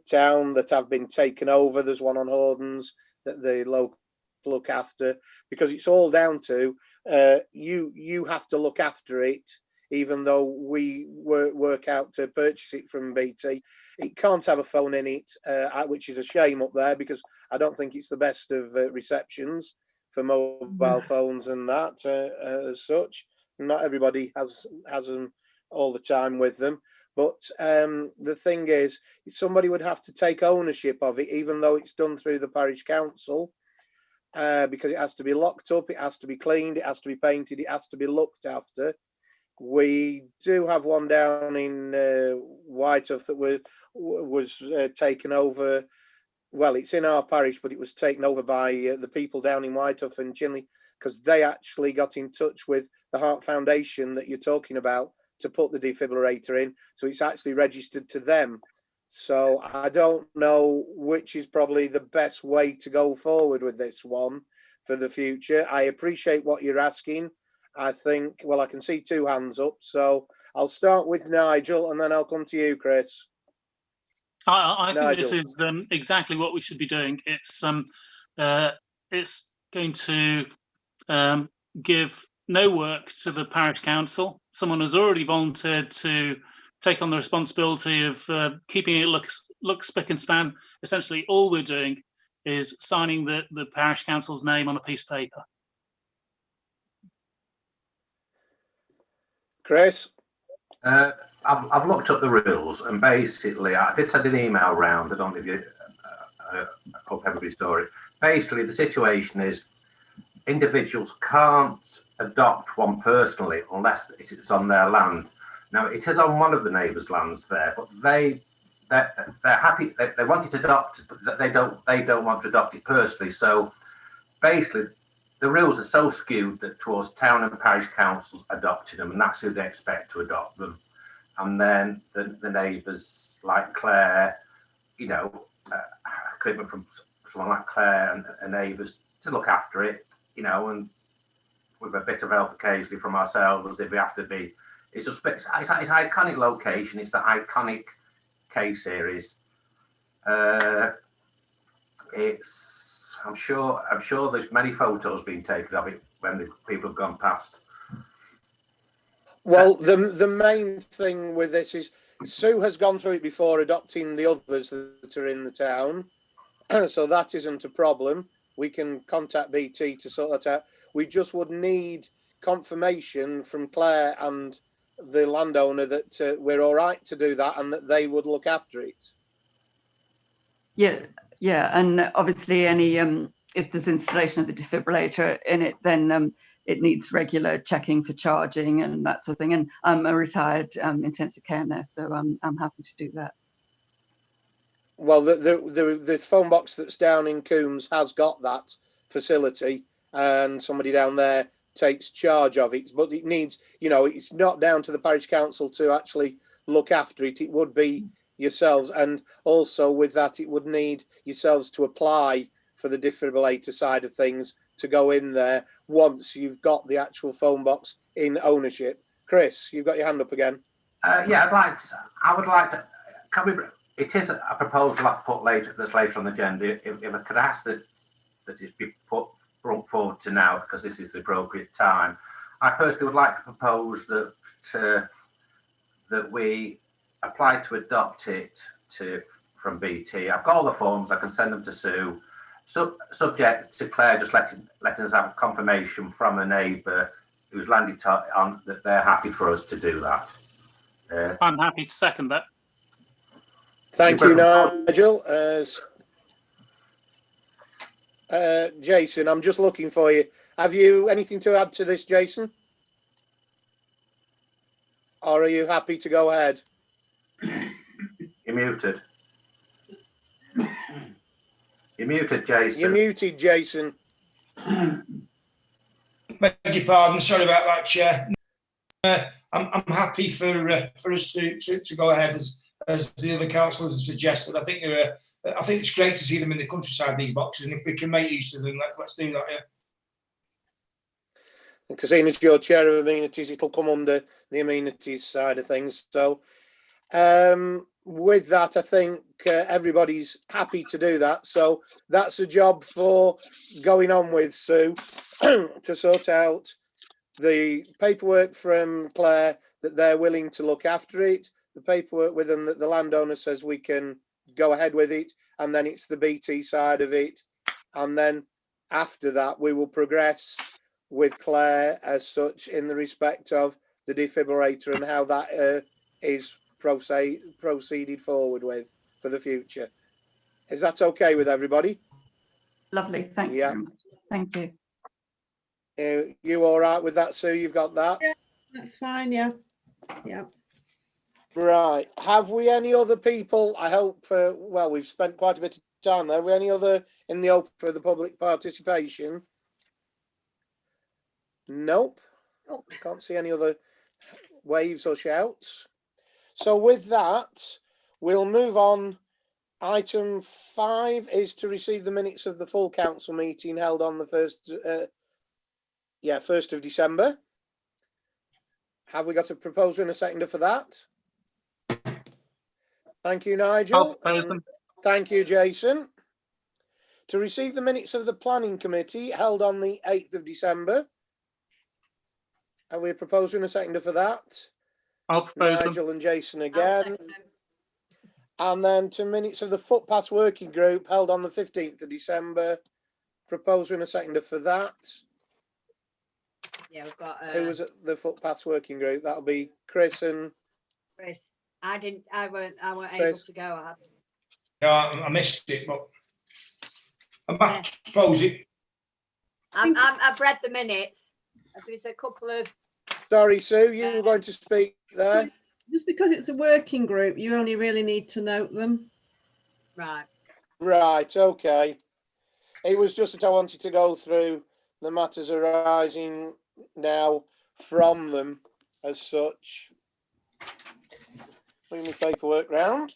[SPEAKER 1] town that have been taken over. There's one on Hordens that the local to look after, because it's all down to you have to look after it, even though we work out to purchase it from BT. It can't have a phone in it, which is a shame up there, because I don't think it's the best of receptions for mobile phones and that as such. Not everybody has them all the time with them. But the thing is, somebody would have to take ownership of it, even though it's done through the parish council, because it has to be locked up, it has to be cleaned, it has to be painted, it has to be looked after. We do have one down in Whitehouse that was taken over. Well, it's in our parish, but it was taken over by the people down in Whitehouse and Chinley, because they actually got in touch with the Heart Foundation that you're talking about to put the defibrillator in. So it's actually registered to them. So I don't know which is probably the best way to go forward with this one for the future. I appreciate what you're asking. I think, well, I can see two hands up. So I'll start with Nigel and then I'll come to you, Chris.
[SPEAKER 4] I think this is exactly what we should be doing. It's going to give no work to the parish council. Someone has already volunteered to take on the responsibility of keeping it look spick and span. Essentially, all we're doing is signing the parish council's name on a piece of paper.
[SPEAKER 1] Chris?
[SPEAKER 6] I've looked up the rules, and basically, I did send an email round. I don't know if you, I hope everybody saw it. Basically, the situation is individuals can't adopt one personally unless it's on their land. Now, it is on one of the neighbours' lands there, but they're happy. They want it adopted, but they don't want to adopt it personally. So basically, the rules are so skewed that towards town and parish councils adopting them, and that's who they expect to adopt them. And then the neighbours like Claire, you know, commitment from someone like Claire and neighbours to look after it, you know, and with a bit of help occasionally from ourselves if we have to be. It's just it's iconic location. It's the iconic K series. It's I'm sure there's many photos being taken of it when the people have gone past.
[SPEAKER 1] Well, the main thing with this is Sue has gone through it before, adopting the others that are in the town. So that isn't a problem. We can contact BT to sort that out. We just would need confirmation from Claire and the landowner that we're all right to do that and that they would look after it.
[SPEAKER 10] Yeah, and obviously any if there's installation of the defibrillator in it, then it needs regular checking for charging and that sort of thing. And I'm a retired intensive care nurse, so I'm happy to do that.
[SPEAKER 1] Well, the phone box that's down in Coombs has got that facility, and somebody down there takes charge of it. But it needs, you know, it's not down to the parish council to actually look after it. It would be yourselves, and also with that, it would need yourselves to apply for the defibrillator side of things to go in there once you've got the actual phone box in ownership. Chris, you've got your hand up again.
[SPEAKER 6] Yeah, I would like to. Can we? It is a proposal I've put later on the agenda. If I could ask that it be brought forward to now, because this is the appropriate time. I personally would like to propose that we apply to adopt it from BT. I've got all the forms. I can send them to Sue. Subject to Claire just letting us have confirmation from a neighbour who's landed on that they're happy for us to do that.
[SPEAKER 4] I'm happy to second that.
[SPEAKER 1] Thank you, Nigel. Jason, I'm just looking for you. Have you anything to add to this, Jason? Or are you happy to go ahead?
[SPEAKER 6] You're muted. You're muted, Jason.
[SPEAKER 1] You're muted, Jason.
[SPEAKER 7] Beg your pardon. Sorry about that, Chair. I'm happy for us to go ahead as the other councillors have suggested. I think it's great to see them in the countryside, these boxes, and if we can make use of them, let's do that. Yeah.
[SPEAKER 1] Because seeing as you're chair of amenities, it'll come under the amenities side of things. So, with that, I think everybody's happy to do that. So that's a job for going on with, Sue, to sort out the paperwork from Claire that they're willing to look after it, the paperwork with them that the landowner says we can go ahead with it, and then it's the BT side of it. And then after that, we will progress with Claire as such in the respect of the defibrillator and how that is proceeded forward with for the future. Is that okay with everybody?
[SPEAKER 10] Lovely, thanks
[SPEAKER 1] Yeah.
[SPEAKER 10] very much. Thank you.
[SPEAKER 1] You all right with that, Sue? You've got that?
[SPEAKER 2] Yeah, that's fine, yeah. Yeah.
[SPEAKER 1] Right. Have we any other people? I hope, well, we've spent quite a bit of time there. Have we any other in the open for the public participation? Nope.
[SPEAKER 5] Oh.
[SPEAKER 1] Can't see any other waves or shouts. So with that, we'll move on. Item 5 is to receive the minutes of the full council meeting held on the 1st of December. Have we got a proposer and a seconder for that? Thank you, Nigel.
[SPEAKER 4] I'll propose them.
[SPEAKER 1] Thank you, Jason. To receive the minutes of the planning committee held on the 8th of December. Have we a proposer and a seconder for that?
[SPEAKER 4] I'll propose them.
[SPEAKER 1] Nigel and Jason
[SPEAKER 5] I'll
[SPEAKER 1] again.
[SPEAKER 5] second them.
[SPEAKER 1] And then to minutes of the footpaths working group held on the 15th of December. Proposer and a seconder for that.
[SPEAKER 5] Yeah, we've got
[SPEAKER 1] Who was at the footpaths working group? That'll be Chris and
[SPEAKER 5] Chris. I weren't able
[SPEAKER 1] Chris.
[SPEAKER 5] to go.
[SPEAKER 7] No, I missed it, but I'm back to propose it.
[SPEAKER 5] I've read the minutes. There's a couple of.
[SPEAKER 1] Sorry, Sue, you were going to speak there.
[SPEAKER 2] Just because it's a working group, you only really need to note them.
[SPEAKER 5] Right.
[SPEAKER 1] Right, okay. It was just that I wanted to go through the matters arising now from them as such. Bring my paperwork round.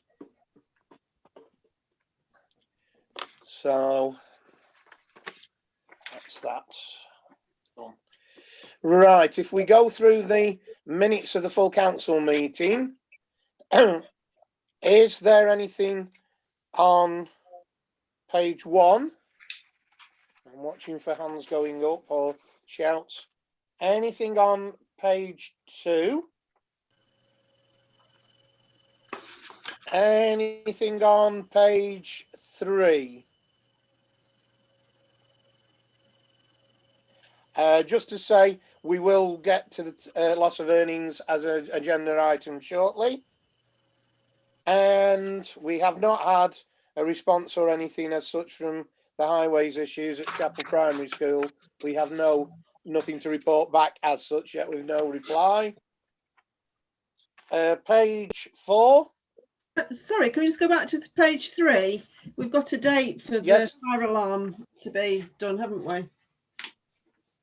[SPEAKER 1] So that's that. Right, if we go through the minutes of the full council meeting, is there anything on page 1? I'm watching for hands going up or shouts. Anything on page 2? Anything on page 3? Just to say, we will get to the loss of earnings as an agenda item shortly. And we have not had a response or anything as such from the highways issues at Chapel Primary School. We have nothing to report back as such yet, with no reply. Page 4.
[SPEAKER 2] Sorry, can we just go back to page 3? We've got a date for the fire alarm to be done, haven't we?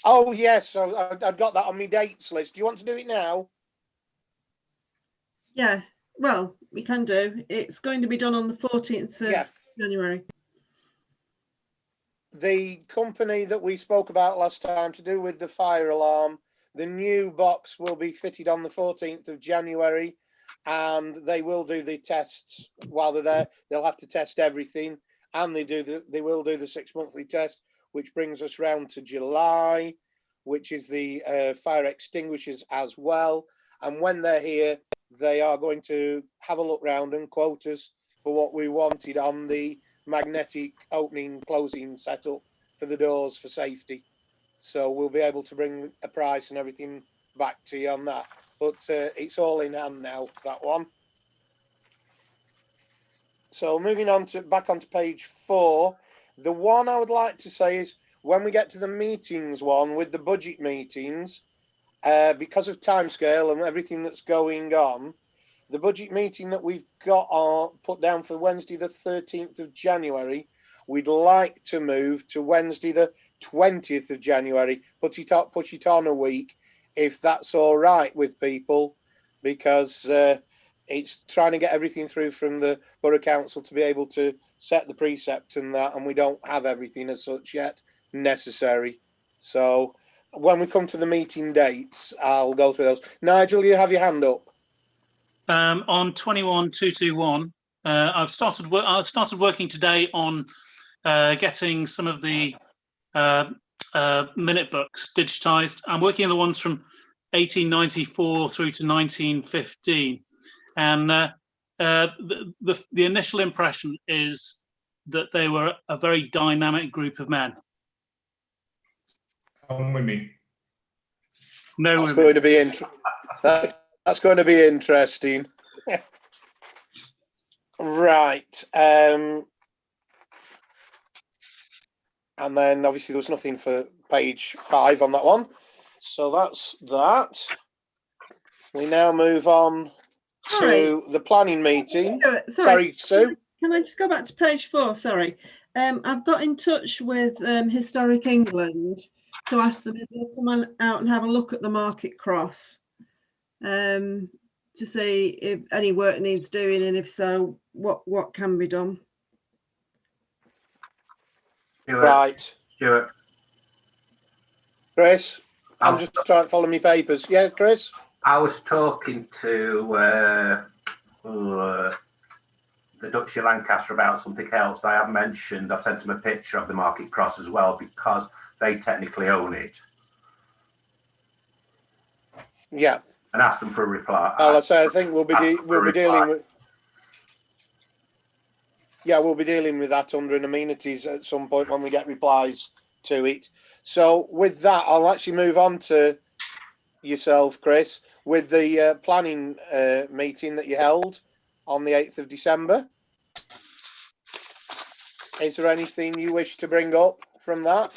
[SPEAKER 1] Oh, yes, I've got that on my dates list. Do you want to do it now?
[SPEAKER 2] Yeah, well, we can do. It's going to be done on the 14th of January.
[SPEAKER 1] The company that we spoke about last time to do with the fire alarm, the new box will be fitted on the 14th of January, and they will do the tests while they're there. They'll have to test everything, and they will do the 6-monthly test, which brings us round to July, which is the fire extinguishers as well. And when they're here, they are going to have a look round and quote us for what we wanted on the magnetic opening closing setup for the doors for safety. So we'll be able to bring a price and everything back to you on that. But it's all in hand now, that one. So moving on to back onto page 4. The one I would like to say is when we get to the meetings one with the budget meetings, because of timescale and everything that's going on, the budget meeting that we've got put down for Wednesday the 13th of January, we'd like to move to Wednesday the 20th of January, push it on a week, if that's all right with people, because it's trying to get everything through from the Borough Council to be able to set the precept and that, and we don't have everything as such yet necessary. So when we come to the meeting dates, I'll go through those. Nigel, you have your hand up.
[SPEAKER 4] On 21221, I've started working today on getting some of the minute books digitized. I'm working on the ones from 1894 through to 1915, and the initial impression is that they were a very dynamic group of men.
[SPEAKER 7] And women.
[SPEAKER 4] No
[SPEAKER 1] That's
[SPEAKER 4] women.
[SPEAKER 1] going to be that's going to be interesting. Right. And then obviously there was nothing for page 5 on that one. So that's that. We now move on to the planning meeting. Sorry, Sue.
[SPEAKER 2] Can I just go back to page 4? Sorry. I've got in touch with Historic England to ask them if they'll come out and have a look at the Market Cross to see if any work needs doing, and if so, what can be done.
[SPEAKER 1] Right.
[SPEAKER 6] Stuart.
[SPEAKER 1] Chris, I'm just trying to follow my papers. Yeah, Chris?
[SPEAKER 6] I was talking to the Duchy of Lancaster about something else. I have mentioned, I've sent them a picture of the Market Cross as well, because they technically own it.
[SPEAKER 1] Yeah.
[SPEAKER 6] And asked them for a reply.
[SPEAKER 1] I'll say, I think we'll be dealing with. Yeah, we'll be dealing with that under an amenities at some point when we get replies to it. So with that, I'll actually move on to yourself, Chris, with the planning meeting that you held on the 8th of December. Is there anything you wish to bring up from that?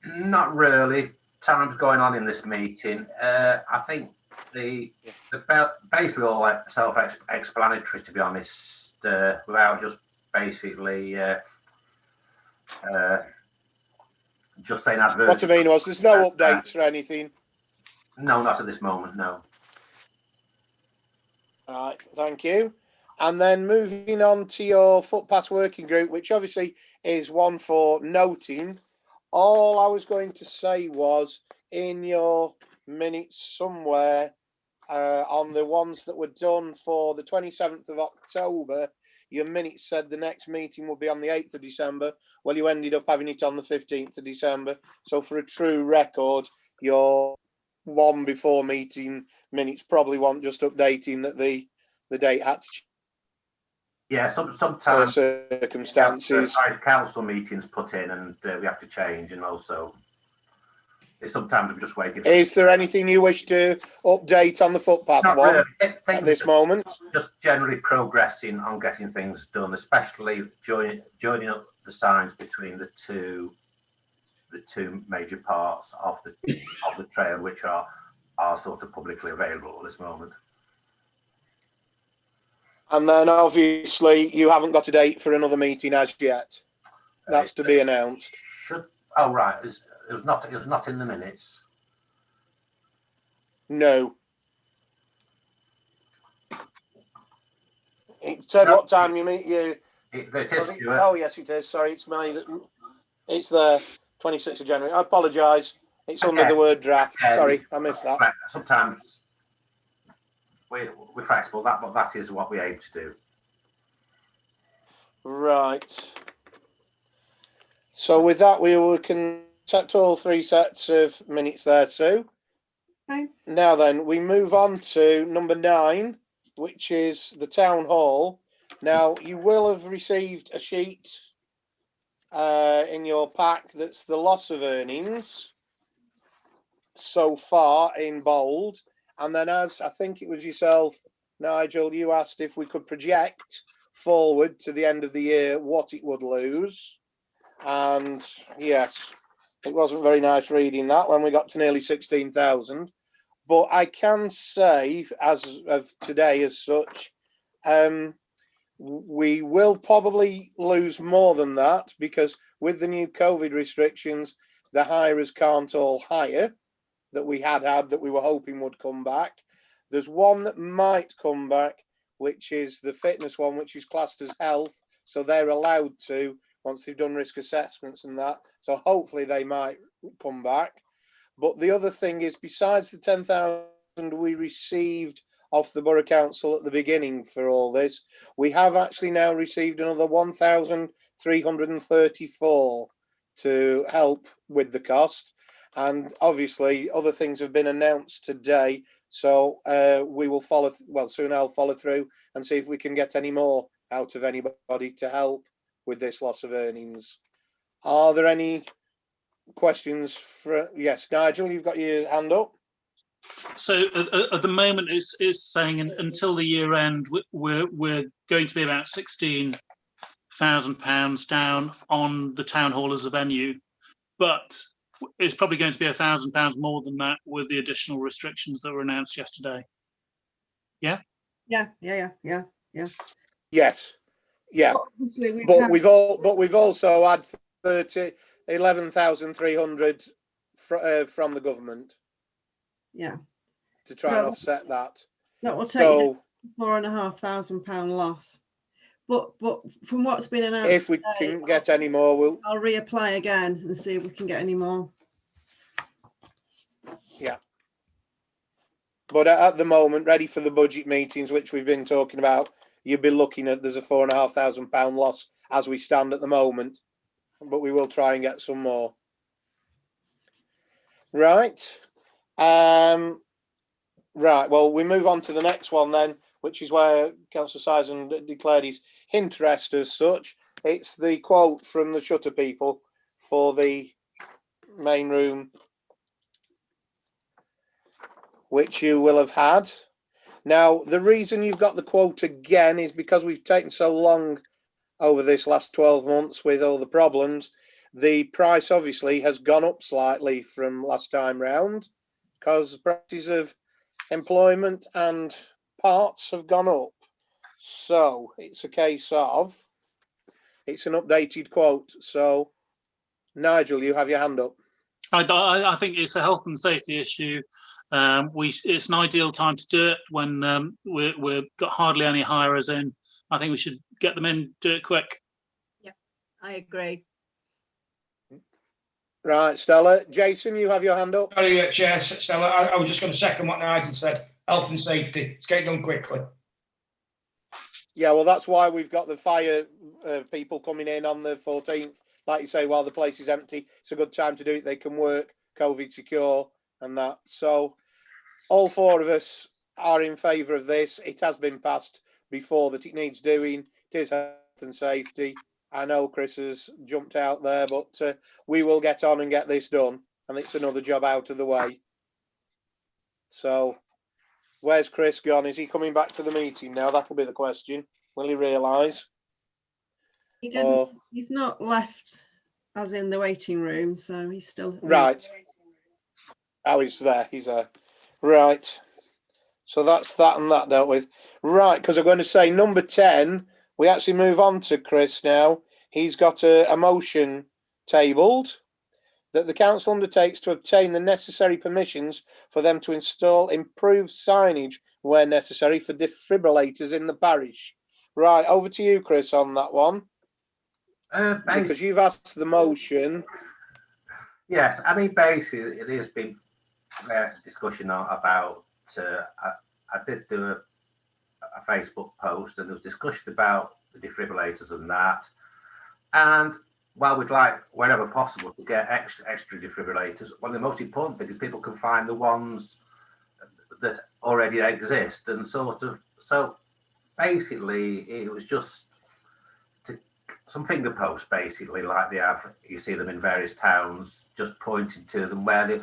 [SPEAKER 6] Not really. Time's going on in this meeting. I think the basically all self-explanatory, to be honest, without just basically just saying adverse.
[SPEAKER 1] What I mean was, there's no updates or anything.
[SPEAKER 6] No, not at this moment. No.
[SPEAKER 1] All right, thank you. And then moving on to your footpath working group, which obviously is one for noting. All I was going to say was, in your minutes somewhere on the ones that were done for the 27th of October, your minutes said the next meeting will be on the 8th of December. Well, you ended up having it on the 15th of December. So for a true record, your one before meeting minutes probably want just updating that the date had to change.
[SPEAKER 6] Yeah, sometimes
[SPEAKER 1] circumstances.
[SPEAKER 6] Council meetings put in, and we have to change, and also sometimes we just wait.
[SPEAKER 1] Is there anything you wish to update on the footpath
[SPEAKER 6] Not
[SPEAKER 1] one
[SPEAKER 6] really.
[SPEAKER 1] at this moment?
[SPEAKER 6] Just generally progressing on getting things done, especially joining up the signs between the two major parts of the trail, which are sort of publicly available at this moment.
[SPEAKER 1] And then obviously you haven't got a date for another meeting as yet. That's to be announced.
[SPEAKER 6] Oh right, it was not in the minutes.
[SPEAKER 1] No. It said what time you meet you. Oh yes, it is. Sorry, it's the 26th of January. I apologise. It's under the word draft. Sorry, I missed that.
[SPEAKER 6] Sometimes we're flexible. That is what we aim to do.
[SPEAKER 1] Right. So with that, we can accept all 3 sets of minutes there too.
[SPEAKER 2] Okay.
[SPEAKER 1] Now then, we move on to number 9, which is the town hall. Now, you will have received a sheet in your pack that's the loss of earnings so far in bold. And then, as I think it was yourself, Nigel, you asked if we could project forward to the end of the year what it would lose. And yes, it wasn't very nice reading that when we got to nearly 16,000. But I can say, as of today, as such, we will probably lose more than that, because with the new COVID restrictions, the hirers can't all hire that we had that we were hoping would come back. There's one that might come back, which is the fitness one, which is classed as health. So they're allowed to, once they've done risk assessments and that. So hopefully they might come back. But the other thing is, besides the 10,000 we received off the Borough Council at the beginning for all this, we have actually now received another 1,334 to help with the cost. And obviously other things have been announced today. So we will follow, soon I'll follow through and see if we can get any more out of anybody to help with this loss of earnings. Are there any questions for, yes, Nigel, you've got your hand up.
[SPEAKER 4] So at the moment, it's saying until the year end, we're going to be about £16,000 down on the town hall as a venue, but it's probably going to be £1,000 more than that with the additional restrictions that were announced yesterday. Yeah.
[SPEAKER 2] Yeah.
[SPEAKER 1] Yes. Yeah.
[SPEAKER 2] Obviously,
[SPEAKER 1] We've also had 11,300 from the government.
[SPEAKER 2] Yeah.
[SPEAKER 1] To try and offset that.
[SPEAKER 2] That will take you to £4,500 loss. But from what's been announced,
[SPEAKER 1] if we can get any more,
[SPEAKER 2] I'll reapply again and see if we can get any more.
[SPEAKER 1] Yeah. But at the moment, ready for the budget meetings, which we've been talking about, you'll be looking at, there's a £4,500 loss as we stand at the moment, but we will try and get some more. Right. Right, well, we move on to the next one then, which is where Councillor Sison declared his interest as such. It's the quote from the shutter people for the main room, which you will have had. Now, the reason you've got the quote again is because we've taken so long over this last 12 months with all the problems. The price obviously has gone up slightly from last time round because prices of employment and parts have gone up. So it's a case of, it's an updated quote. So Nigel, you have your hand up.
[SPEAKER 4] I think it's a health and safety issue. It's an ideal time to do it when we've got hardly any hirers in. I think we should get them in, do it quick.
[SPEAKER 5] Yeah, I agree.
[SPEAKER 1] Right, Stella. Jason, you have your hand up.
[SPEAKER 7] Sorry, Chair, Stella, I was just going to second what Nigel said. Health and safety, let's get it done quickly.
[SPEAKER 1] Yeah, well, that's why we've got the fire people coming in on the 14th. Like you say, while the place is empty, it's a good time to do it. They can work COVID secure and that. So all four of us are in favour of this. It has been passed before that it needs doing. It is health and safety. I know Chris has jumped out there, but we will get on and get this done. And it's another job out of the way. So where's Chris gone? Is he coming back to the meeting now? That'll be the question. Will he realise?
[SPEAKER 2] He didn't. He's not left, as in the waiting room, so he's still
[SPEAKER 1] right. Oh, he's there. He's there. Right. So that's that and that dealt with. Right, because I'm going to say number 10. We actually move on to Chris now. He's got a motion tabled that the council undertakes to obtain the necessary permissions for them to install improved signage where necessary for defibrillators in the parish. Right, over to you, Chris, on that one. Because you've asked the motion.
[SPEAKER 6] Yes, I mean, basically, it has been a discussion about, I did do a Facebook post and there was discussion about the defibrillators and that. And while we'd like, wherever possible, to get extra defibrillators, one of the most important things is people can find the ones that already exist and sort of, so basically it was just some finger posts, basically, like they have, you see them in various towns, just pointing to them where they,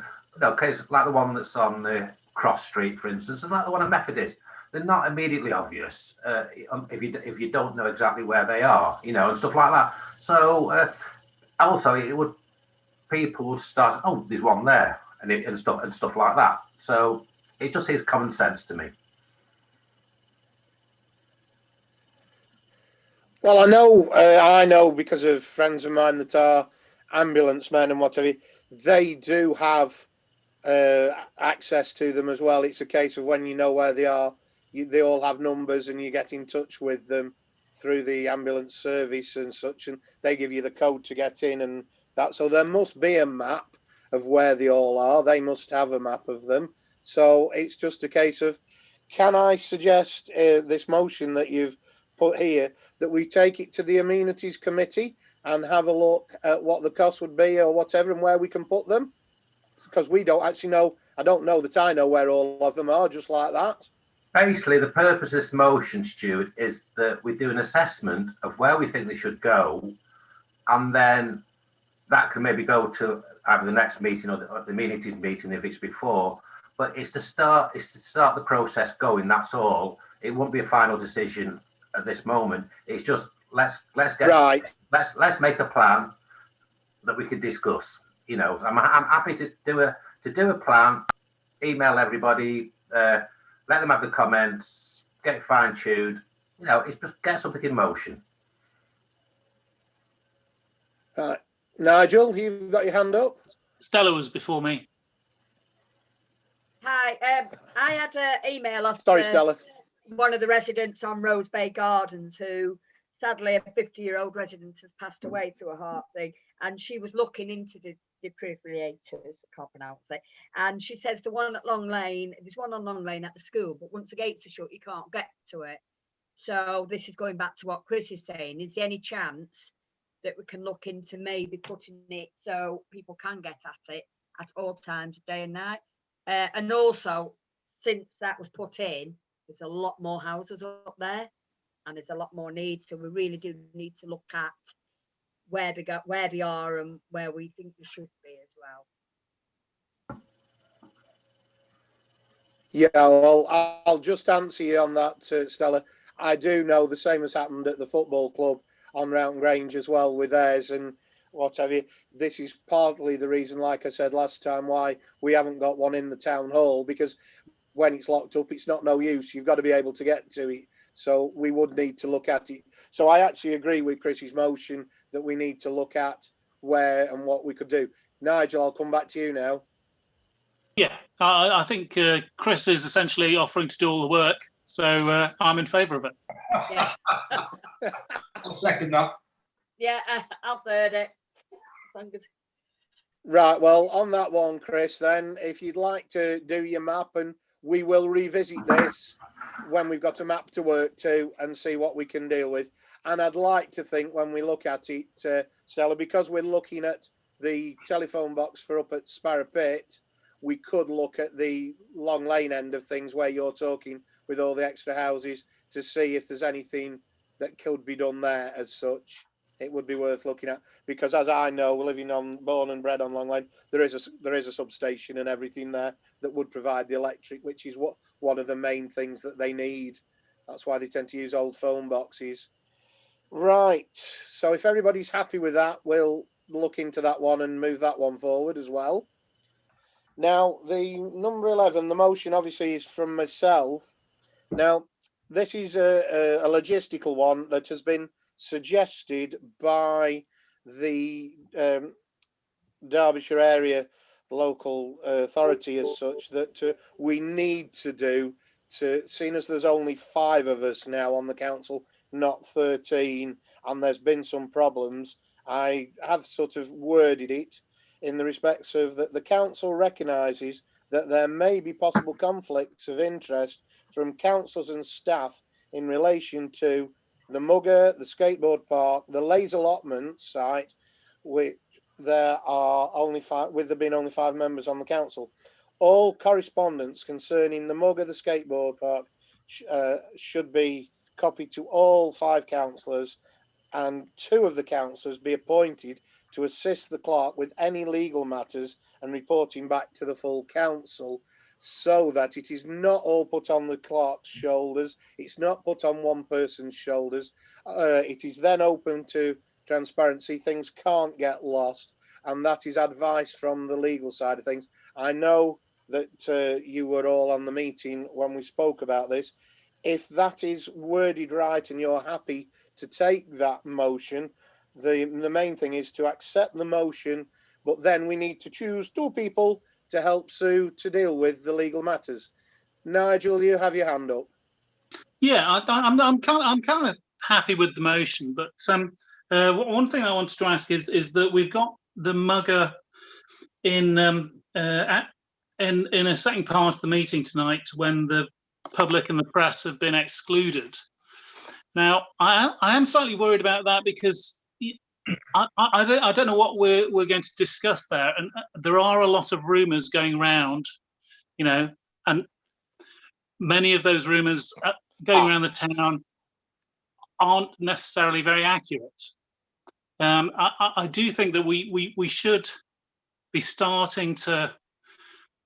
[SPEAKER 6] case like the one that's on the Cross Street, for instance, and like the one at Methodist. They're not immediately obvious if you don't know exactly where they are, and stuff like that. So also people would start, oh, there's one there, and stuff like that. So it just is common sense to me.
[SPEAKER 1] Well, I know because of friends of mine that are ambulance men and whatever, they do have access to them as well. It's a case of when you know where they are, they all have numbers and you get in touch with them through the ambulance service and such, and they give you the code to get in and that. So there must be a map. of where they all are. They must have a map of them. So it's just a case of, can I suggest this motion that you've put here, that we take it to the amenities committee and have a look at what the cost would be or whatever and where we can put them? Because we don't actually know. I don't know that I know where all of them are, just like that.
[SPEAKER 6] Basically, the purpose of this motion, Stuart, is that we do an assessment of where we think they should go, and then that can maybe go to either the next meeting or the amenities meeting if it's before. But it's to start the process going. That's all. It won't be a final decision at this moment. It's just let's get
[SPEAKER 1] right.
[SPEAKER 6] Let's make a plan that we can discuss. You know, I'm happy to do a plan. Email everybody. Let them have the comments. Get it fine tuned. You know, it's just get something in motion.
[SPEAKER 1] Nigel, you've got your hand up.
[SPEAKER 4] Stella was before me.
[SPEAKER 5] Hi, I had an email off
[SPEAKER 1] Stella.
[SPEAKER 5] One of the residents on Rose Bay Gardens, who sadly a 50-year-old resident has passed away through a heart thing, and she was looking into the defibrillators, I can't pronounce it, and she says the one at Long Lane, there's one on Long Lane at the school, but once the gates are shut you can't get to it. So this is going back to what Chris is saying. Is there any chance that we can look into maybe putting it so people can get at it at all times, day and night? And also, since that was put in, there's a lot more houses up there, and there's a lot more needs. So we really do need to look at where they are, and where we think they should be as well.
[SPEAKER 1] Yeah, well, I'll just answer you on that, Stella. I do know the same has happened at the football club on Round Grange as well with theirs and what have you. This is partly the reason, like I said last time, why we haven't got one in the town hall, because when it's locked up, it's not no use. You've got to be able to get to it. So we would need to look at it. So I actually agree with Chris's motion that we need to look at where and what we could do. Nigel, I'll come back to you now.
[SPEAKER 4] Yeah, I think Chris is essentially offering to do all the work. So I'm in favour of it.
[SPEAKER 5] Yeah.
[SPEAKER 7] I'll second that.
[SPEAKER 5] Yeah, I'll third it.
[SPEAKER 1] Right, well, on that one, Chris, then, if you'd like to do your map, and we will revisit this when we've got a map to work to and see what we can deal with. And I'd like to think when we look at it, Stella, because we're looking at the telephone box for up at Sparrow Pit, we could look at the Long Lane end of things where you're talking with all the extra houses to see if there's anything that could be done there as such. It would be worth looking at, because as I know, born and bred on Long Lane, there is a substation and everything there that would provide the electric, which is one of the main things that they need. That's why they tend to use old phone boxes. Right. So if everybody's happy with that, we'll look into that one and move that one forward as well. Now, the number 11, the motion obviously is from myself. Now, this is a logistical one that has been suggested by the Derbyshire area local authority as such, that we need to do, seeing as there's only 5 of us now on the council, not 13, and there's been some problems. I have sort of worded it in the respects of that the council recognises that there may be possible conflicts of interest from councillors and staff in relation to the Mugger, the skateboard park, the laser allotment site, which there are only 5, with there being only 5 members on the council. All correspondence concerning the Mugger, the skateboard park, should be copied to all 5 councillors, and 2 of the councillors be appointed to assist the clerk with any legal matters and reporting back to the full council, so that it is not all put on the clerk's shoulders. It's not put on one person's shoulders. It is then open to transparency. Things can't get lost, and that is advice from the legal side of things. I know that you were all on the meeting when we spoke about this. If that is worded right and you're happy to take that motion, the main thing is to accept the motion, but then we need to choose 2 people to help Sue to deal with the legal matters. Nigel, you have your hand up.
[SPEAKER 4] Yeah, I'm kind of happy with the motion, but one thing I wanted to ask is that we've got the Mugger in a second part of the meeting tonight when the public and the press have been excluded. Now, I am slightly worried about that because I don't know what we're going to discuss there, and there are a lot of rumours going around, you know, and many of those rumours going around the town aren't necessarily very accurate. I do think that we should be starting to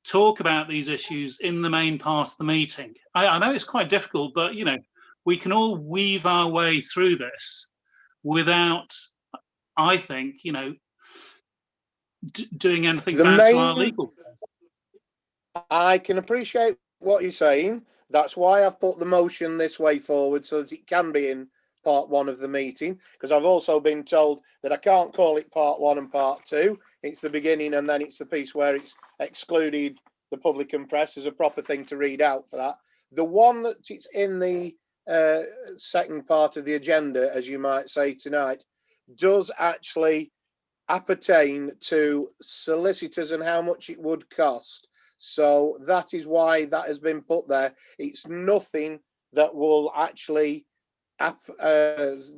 [SPEAKER 4] talk about these issues in the main part of the meeting. I know it's quite difficult, but you know, we can all weave our way through this without, I think, you know, doing anything bad to our legal.
[SPEAKER 1] I can appreciate what you're saying. That's why I've put the motion this way forward, so that it can be in part one of the meeting, because I've also been told that I can't call it part one and part two. It's the beginning and then it's the piece where it's excluded the public and press as a proper thing to read out for that. The one that it's in the second part of the agenda, as you might say tonight, does actually appertain to solicitors and how much it would cost. So that is why that has been put there. It's nothing that will actually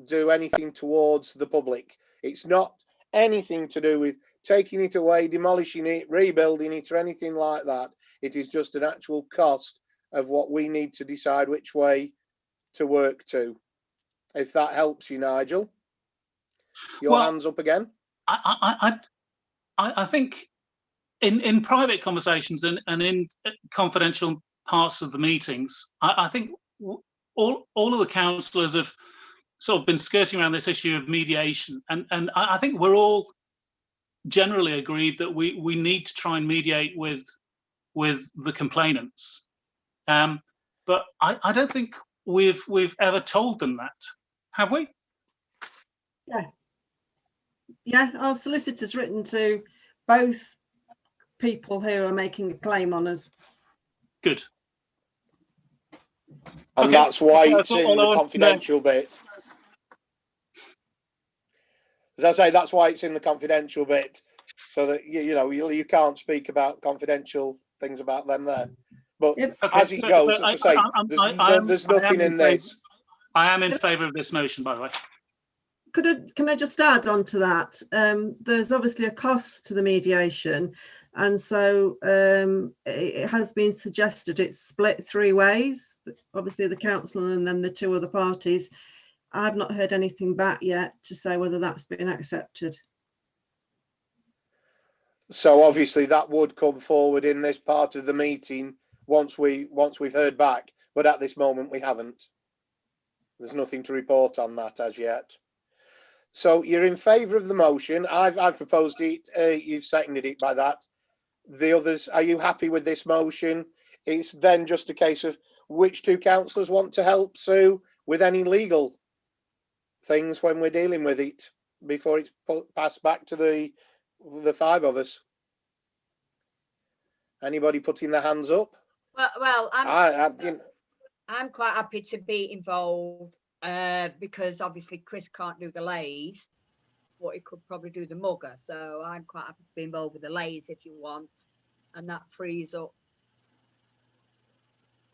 [SPEAKER 1] do anything towards the public. It's not anything to do with taking it away, demolishing it, rebuilding it, or anything like that. It is just an actual cost of what we need to decide which way to work to. If that helps you, Nigel. Your hands up again.
[SPEAKER 4] I think in private conversations and in confidential parts of the meetings, I think all of the councillors have sort of been skirting around this issue of mediation, and I think we're all generally agreed that we need to try and mediate with the complainants, but I don't think we've ever told them that, have we?
[SPEAKER 2] Yeah, our solicitor's written to both people who are making a claim on us.
[SPEAKER 4] Good.
[SPEAKER 1] And
[SPEAKER 4] okay,
[SPEAKER 1] that's why it's in the confidential bit. As I say, that's why it's in the confidential bit, so that you know you can't speak about confidential things about them there. But as it goes, as I say, there's nothing in this.
[SPEAKER 4] I am in favour of this motion, by the way.
[SPEAKER 2] Can I just add on to that? There's obviously a cost to the mediation, and so it has been suggested it's split three ways. Obviously, the council and then the two other parties. I've not heard anything back yet to say whether that's been accepted.
[SPEAKER 1] So obviously that would come forward in this part of the meeting once we've heard back, but at this moment we haven't. There's nothing to report on that as yet. So you're in favour of the motion. I've proposed it. You've seconded it by that. The others, are you happy with this motion? It's then just a case of which two councillors want to help Sue with any legal things when we're dealing with it before it's passed back to the five of us. Anybody putting their hands up?
[SPEAKER 5] Well, I'm quite happy to be involved because obviously Chris can't do the lays, but he could probably do the mugger. So I'm quite happy to be involved with the lays if you want, and that frees up.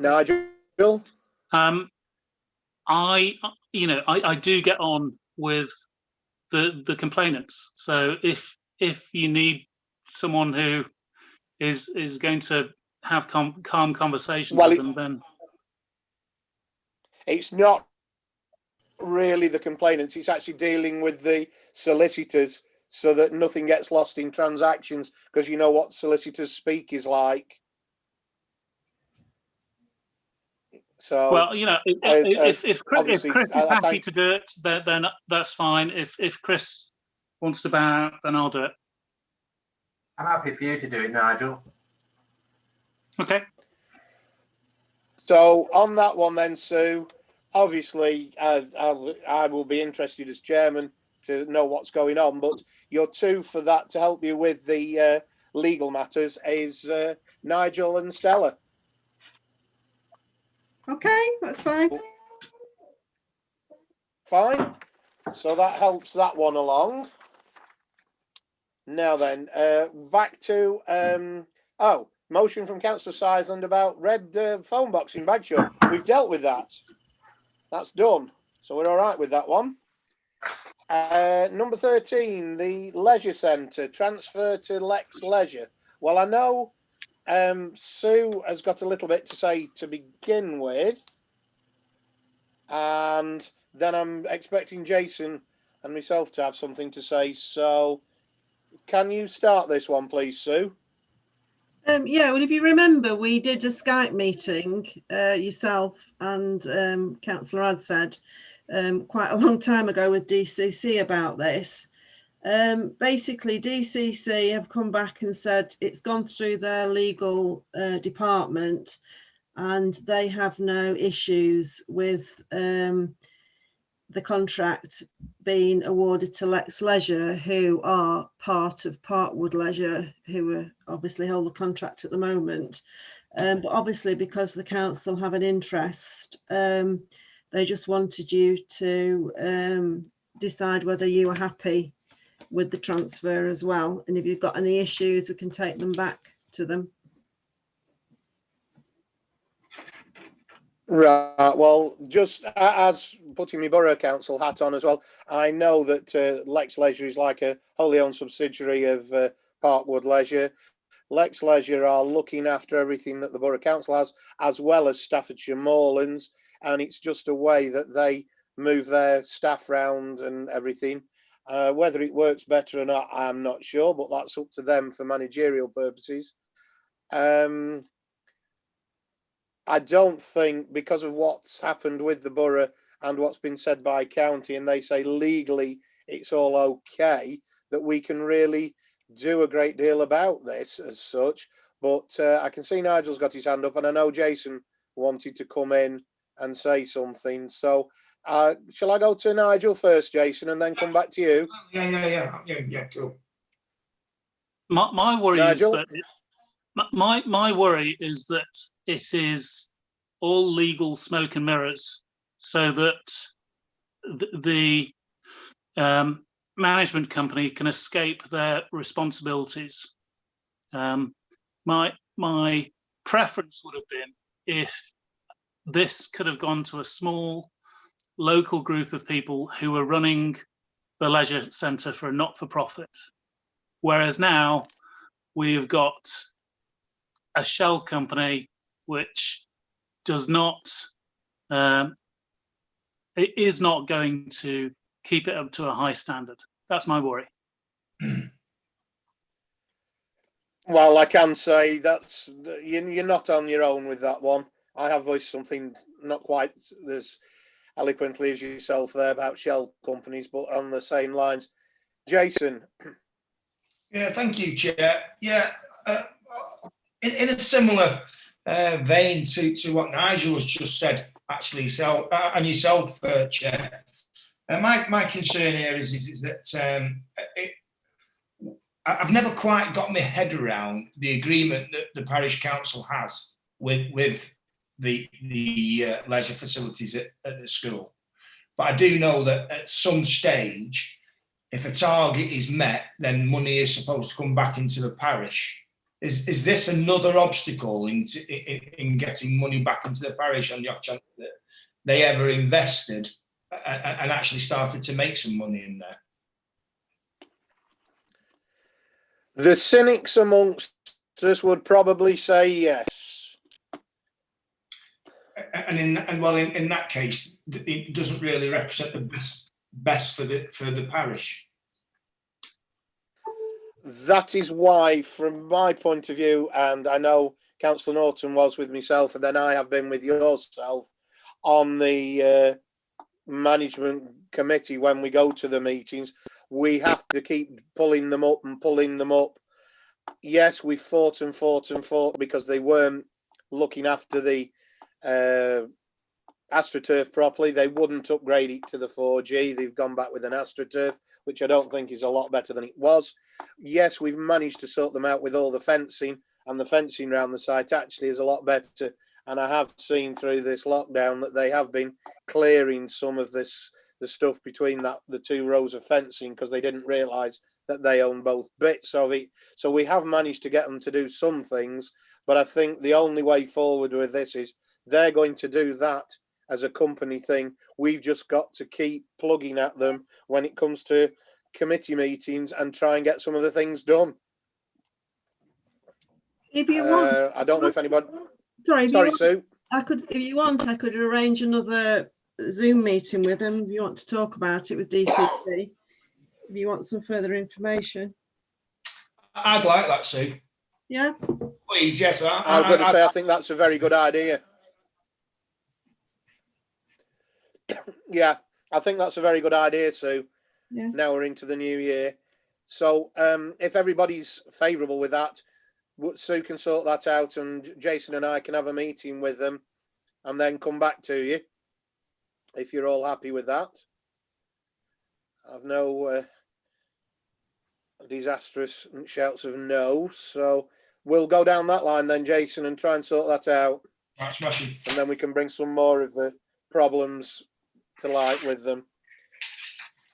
[SPEAKER 1] Nigel?
[SPEAKER 4] I do get on with the complainants. So if you need someone who is going to have calm conversations with them, then
[SPEAKER 1] it's not really the complainants. It's actually dealing with the solicitors so that nothing gets lost in transactions, because you know what solicitors speak is like. So,
[SPEAKER 4] well, you know, if Chris is happy to do it, then that's fine. If Chris wants to bow out, then I'll do it.
[SPEAKER 6] I'm happy for you to do it, Nigel.
[SPEAKER 4] Okay.
[SPEAKER 1] So on that one then, Sue, obviously I will be interested as chairman to know what's going on, but your two for that to help you with the legal matters is Nigel and Stella.
[SPEAKER 2] Okay, that's fine.
[SPEAKER 1] Fine. So that helps that one along. Now then, back to motion from Councillor Sizeland about red phone box in Bagshot. We've dealt with that. That's done. So we're all right with that one. Number 13, the leisure centre, transfer to Lex Leisure. Well, I know Sue has got a little bit to say to begin with, and then I'm expecting Jason and myself to have something to say. So can you start this one, please, Sue?
[SPEAKER 2] Yeah, well, if you remember, we did a Skype meeting, yourself and Councillor Adsad, quite a long time ago with DCC about this. Basically, DCC have come back and said it's gone through their legal department and they have no issues with the contract being awarded to Lex Leisure, who are part of Parkwood Leisure, who are obviously hold the contract at the moment. But obviously, because the council have an interest, they just wanted you to decide whether you are happy with the transfer as well. And if you've got any issues, we can take them back to them.
[SPEAKER 1] Right, well, just as putting my borough council hat on as well, I know that Lex Leisure is like a wholly owned subsidiary of Parkwood Leisure. Lex Leisure are looking after everything that the borough council has, as well as Staffordshire Moorlands, and it's just a way that they move their staff round and everything. Whether it works better or not, I'm not sure, but that's up to them for managerial purposes. I don't think, because of what's happened with the borough and what's been said by county, and they say legally it's all okay, that we can really do a great deal about this as such. But I can see Nigel's got his hand up, and I know Jason wanted to come in and say something. So shall I go to Nigel first, Jason, and then come back to you?
[SPEAKER 7] Yeah, cool.
[SPEAKER 4] My worry
[SPEAKER 1] Nigel?
[SPEAKER 4] is that my worry is that it is all legal smoke and mirrors, so that the management company can escape their responsibilities. My preference would have been if this could have gone to a small local group of people who are running the leisure centre for a not-for-profit, whereas now we've got a shell company which does not, it is not going to keep it up to a high standard. That's my worry.
[SPEAKER 1] Well, I can say that's you're not on your own with that one. I have voiced something not quite as eloquently as yourself there about shell companies, but on the same lines. Jason.
[SPEAKER 7] Yeah, thank you, Chair. Yeah, in a similar vein to what Nigel has just said, actually, and yourself, Chair. My concern here is that I've never quite got my head around the agreement that the parish council has with the leisure facilities at the school. But I do know that at some stage, if a target is met, then money is supposed to come back into the parish. Is this another obstacle in getting money back into the parish on the off chance that they ever invested and actually started to make some money in there?
[SPEAKER 1] The cynics amongst us would probably say yes.
[SPEAKER 7] And in that case, it doesn't really represent the best for the parish.
[SPEAKER 1] That is why, from my point of view, and I know Councillor Norton was with myself, and then I have been with yourself on the management committee when we go to the meetings, we have to keep pulling them up and pulling them up. Yes, we fought and fought and fought because they weren't looking after the AstroTurf properly. They wouldn't upgrade it to the 4G. They've gone back with an AstroTurf, which I don't think is a lot better than it was. Yes, we've managed to sort them out with all the fencing, and the fencing around the site actually is a lot better. And I have seen through this lockdown that they have been clearing some of this the stuff between the two rows of fencing because they didn't realise that they own both bits of it. So we have managed to get them to do some things, but I think the only way forward with this is they're going to do that as a company thing. We've just got to keep plugging at them when it comes to committee meetings and try and get some of the things done.
[SPEAKER 2] If you want,
[SPEAKER 1] I don't know if anybody.
[SPEAKER 2] Sorry,
[SPEAKER 1] Sue.
[SPEAKER 2] If you want, I could arrange another Zoom meeting with them. If you want to talk about it with DCP, if you want some further information.
[SPEAKER 7] I'd like that, Sue.
[SPEAKER 2] Yeah.
[SPEAKER 7] Please, yes.
[SPEAKER 1] I'm going to say I think that's a very good idea. Yeah, I think that's a very good idea, Sue.
[SPEAKER 2] Yeah.
[SPEAKER 1] Now we're into the new year. So if everybody's favourable with that, Sue can sort that out and Jason and I can have a meeting with them and then come back to you if you're all happy with that. I've no disastrous shouts of no, so we'll go down that line then, Jason, and try and sort that out.
[SPEAKER 7] That's smashing.
[SPEAKER 1] And then we can bring some more of the problems to light with them.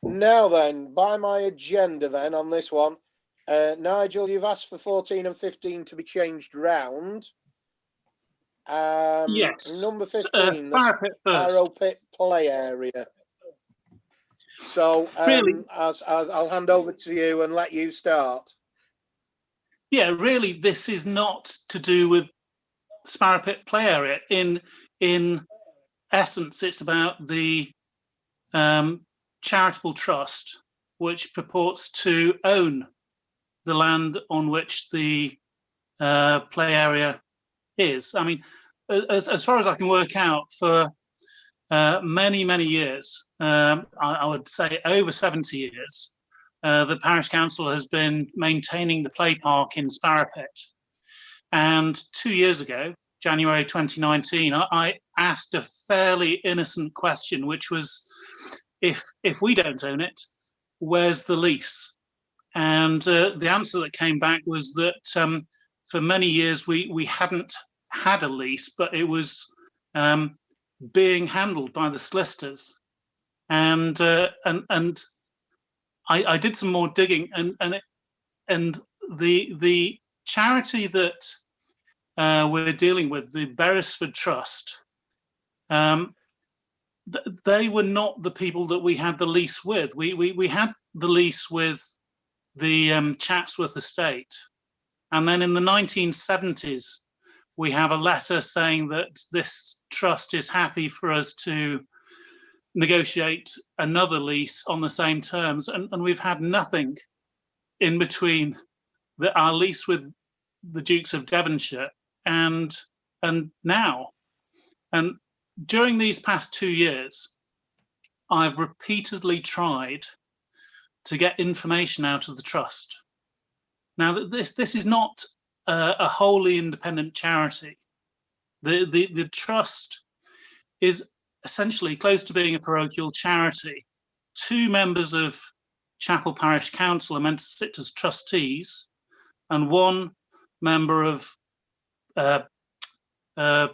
[SPEAKER 1] Now then, by my agenda then on this one, Nigel, you've asked for 14 and 15 to be changed round.
[SPEAKER 4] Yes.
[SPEAKER 1] Number 15, the Sparrow Pit play area. So
[SPEAKER 4] really,
[SPEAKER 1] I'll hand over to you and let you start.
[SPEAKER 4] Yeah, really, this is not to do with Sparrow Pit play area. In essence, it's about the charitable trust which purports to own the land on which the play area is. I mean, as far as I can work out, for many years, I would say over 70 years, the parish council has been maintaining the play park in Sparrow Pit. And 2 years ago, January 2019, I asked a fairly innocent question, which was, if we don't own it, where's the lease? And the answer that came back was that for many years we hadn't had a lease, but it was being handled by the solicitors. And I did some more digging, and the charity that we're dealing with, the Beresford Trust, they were not the people that we had the lease with. We had the lease with the Chatsworth estate, and then in the 1970s we have a letter saying that this trust is happy for us to negotiate another lease on the same terms, and we've had nothing in between our lease with the Dukes of Devonshire and now. And during these past 2 years, I've repeatedly tried to get information out of the trust. Now, this is not a wholly independent charity. The trust is essentially close to being a parochial charity. 2 members of Chapel Parish Council are meant to sit as trustees, and 1 member of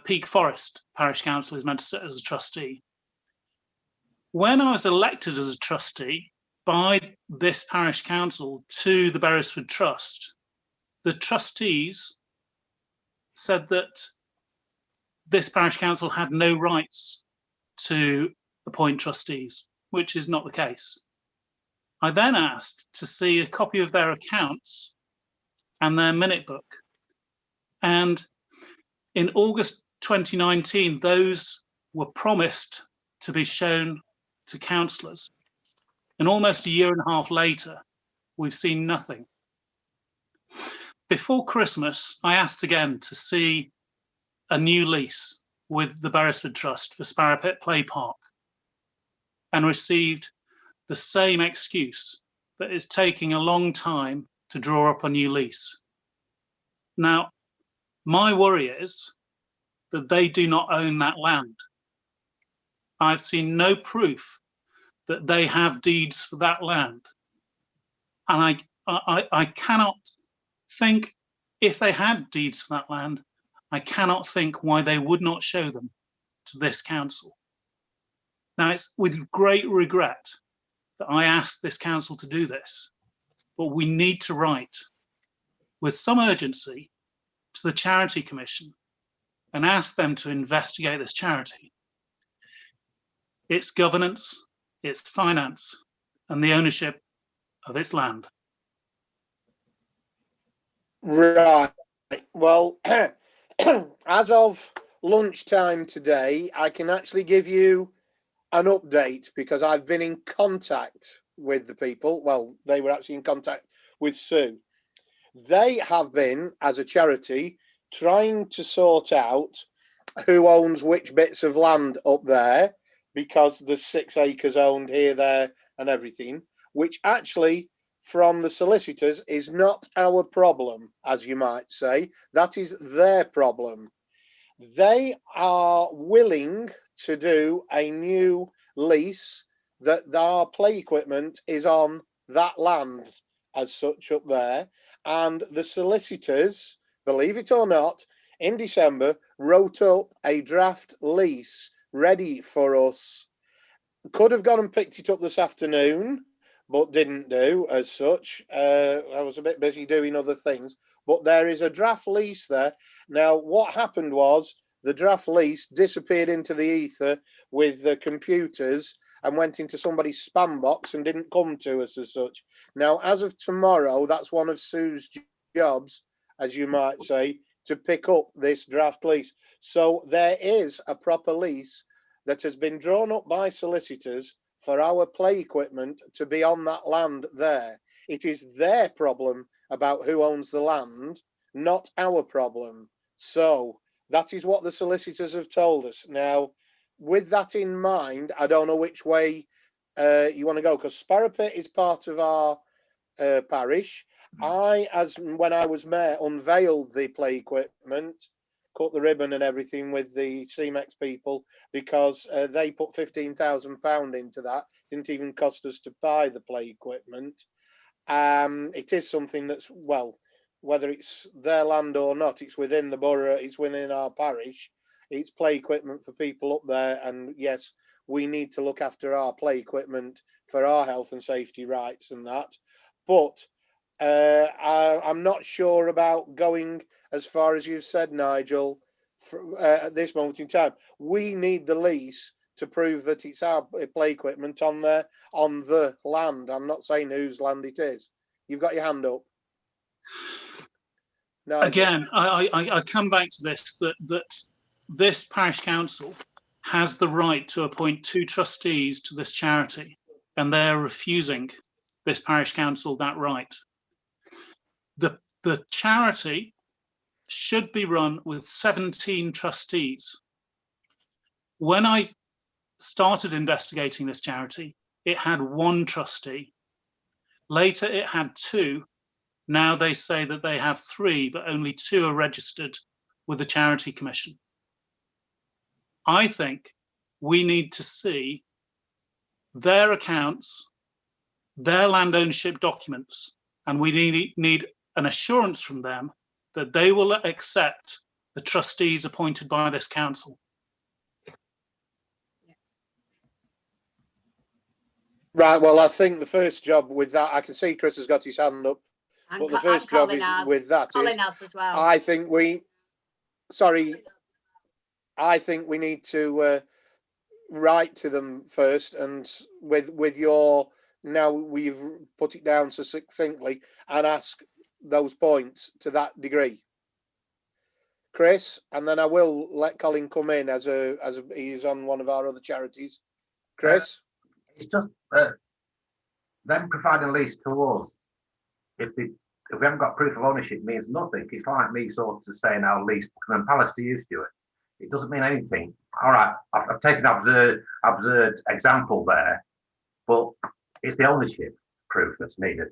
[SPEAKER 4] Peak Forest Parish Council is meant to sit as a trustee. When I was elected as a trustee by this parish council to the Beresford Trust, the trustees said that this parish council had no rights to appoint trustees, which is not the case. I then asked to see a copy of their accounts and their minute book. And in August 2019, those were promised to be shown to councillors. And almost a year and a half later, we've seen nothing. Before Christmas, I asked again to see a new lease with the Beresford Trust for Sparrow Pit Play Park, and received the same excuse, that it's taking a long time to draw up a new lease. Now, my worry is that they do not own that land. I've seen no proof that they have deeds for that land. And I cannot think, if they had deeds for that land, I cannot think why they would not show them to this council. Now, it's with great regret that I asked this council to do this, but we need to write with some urgency to the Charity Commission and ask them to investigate this charity, its governance, its finance, and the ownership of its land.
[SPEAKER 1] Right. Well, as of lunchtime today, I can actually give you an update because I've been in contact with the people. Well, they were actually in contact with Sue. They have been, as a charity, trying to sort out who owns which bits of land up there, because there's 6 acres owned here, there, and everything, which actually, from the solicitors, is not our problem, as you might say. That is their problem. They are willing to do a new lease that our play equipment is on that land as such up there. And the solicitors, believe it or not, in December wrote up a draft lease ready for us. Could have gone and picked it up this afternoon, but didn't do as such. I was a bit busy doing other things, but there is a draft lease there. Now, what happened was the draft lease disappeared into the ether with the computers and went into somebody's spam box and didn't come to us as such. Now, as of tomorrow, that's one of Sue's jobs, as you might say, to pick up this draft lease. So there is a proper lease that has been drawn up by solicitors for our play equipment to be on that land there. It is their problem about who owns the land, not our problem. So that is what the solicitors have told us. Now, with that in mind, I don't know which way you want to go, because Sparrowpit is part of our parish. When I was mayor, unveiled the play equipment, cut the ribbon and everything with the CMEX people, because they put £15,000 into that. Didn't even cost us to buy the play equipment. It is something that's, well, whether it's their land or not, it's within the borough, it's within our parish. It's play equipment for people up there, and yes, we need to look after our play equipment for our health and safety rights and that. But I'm not sure about going as far as you've said, Nigel, at this moment in time. We need the lease to prove that it's our play equipment on there, on the land. I'm not saying whose land it is. You've got your hand up. Nigel.
[SPEAKER 4] Again, I come back to this, that this parish council has the right to appoint 2 trustees to this charity, and they're refusing this parish council that right. The charity should be run with 17 trustees. When I started investigating this charity, it had 1 trustee. Later it had 2. Now they say that they have 3, but only 2 are registered with the Charity Commission. I think we need to see their accounts, their land ownership documents, and we need an assurance from them that they will accept the trustees appointed by this council.
[SPEAKER 1] Right, well, I think the first job with that, I can see Chris has got his hand up,
[SPEAKER 5] And
[SPEAKER 1] but the first job is with that is,
[SPEAKER 5] Colin has as well.
[SPEAKER 1] I think we need to write to them first, and with your, now we've put it down so succinctly, and ask those points to that degree. Chris, and then I will let Colin come in as he's on one of our other charities. Chris?
[SPEAKER 6] It's just them providing a lease to us. If we haven't got proof of ownership, means nothing. It's like me sort of saying I'll lease Buckingham Palace to you, Stuart. It doesn't mean anything. All right, I've taken an absurd example there, but it's the ownership proof that's needed.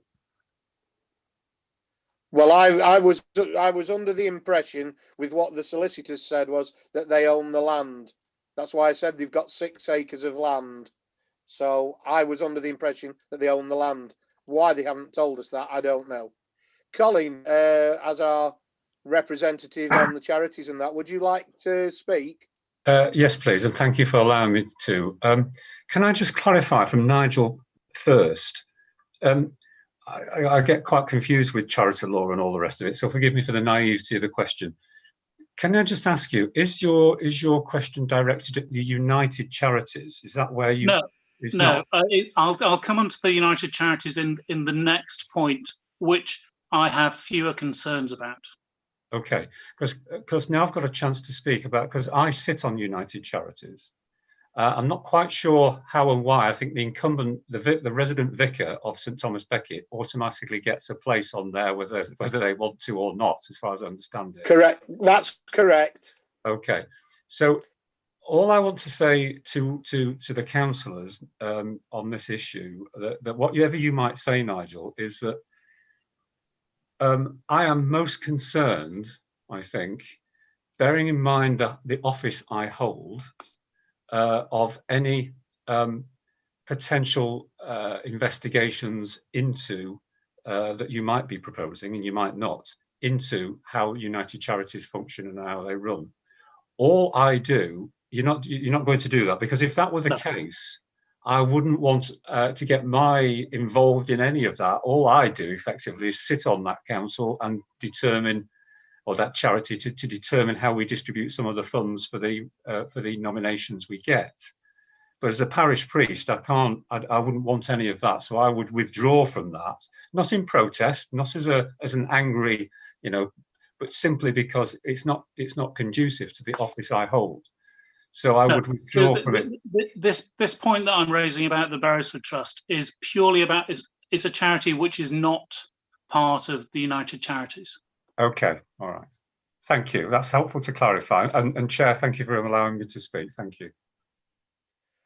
[SPEAKER 1] Well, I was under the impression with what the solicitors said was that they own the land. That's why I said they've got 6 acres of land. So I was under the impression that they own the land. Why they haven't told us that, I don't know. Colin, as our representative on the charities and that, would you like to speak?
[SPEAKER 3] Yes, please, and thank you for allowing me to. Can I just clarify from Nigel first? I get quite confused with charity law and all the rest of it, so forgive me for the naivety of the question. Can I just ask you, is your question directed at the United Charities? Is that where you?
[SPEAKER 4] No,
[SPEAKER 3] it's
[SPEAKER 4] no.
[SPEAKER 3] Not?
[SPEAKER 4] I'll come on to the United Charities in the next point, which I have fewer concerns about.
[SPEAKER 3] Okay, because now I've got a chance to speak about, because I sit on United Charities. I'm not quite sure how and why. I think the incumbent, the resident vicar of St Thomas Becket, automatically gets a place on there, whether they want to or not, as far as I understand it.
[SPEAKER 1] Correct. That's correct.
[SPEAKER 3] Okay, so all I want to say to the councillors on this issue, that whatever you might say, Nigel, is that I am most concerned, I think, bearing in mind that the office I hold, of any potential investigations into that you might be proposing, and you might not, into how United Charities function and how they run. All I do, you're not going to do that, because if that were the case, I wouldn't want to get involved in any of that. All I do effectively is sit on that council and determine, or that charity, to determine how we distribute some of the funds for the nominations we get. But as a parish priest, I wouldn't want any of that. So I would withdraw from that, not in protest, not as an angry, but simply because it's not conducive to the office I hold. So I would withdraw from it.
[SPEAKER 4] This point that I'm raising about the Beresford Trust is purely about, it's a charity which is not part of the United Charities.
[SPEAKER 3] Okay, all right. Thank you. That's helpful to clarify. And Chair, thank you for allowing me to speak. Thank you.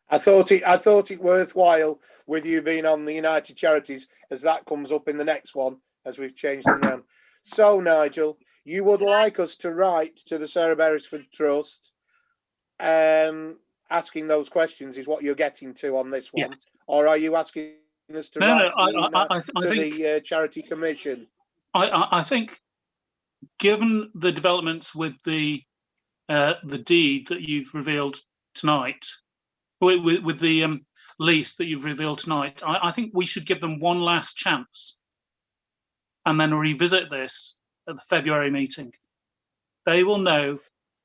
[SPEAKER 1] I thought it worthwhile with you being on the United Charities, as that comes up in the next one, as we've changed them around. So, Nigel, you would like us to write to the Sarah Beresford Trust, asking those questions, is what you're getting to on this one?
[SPEAKER 4] Yes.
[SPEAKER 1] Or are you asking us to write to the Charity Commission?
[SPEAKER 4] I think, given the developments with the deed that you've revealed tonight, with the lease that you've revealed tonight, I think we should give them one last chance and then revisit this at the February meeting. They will know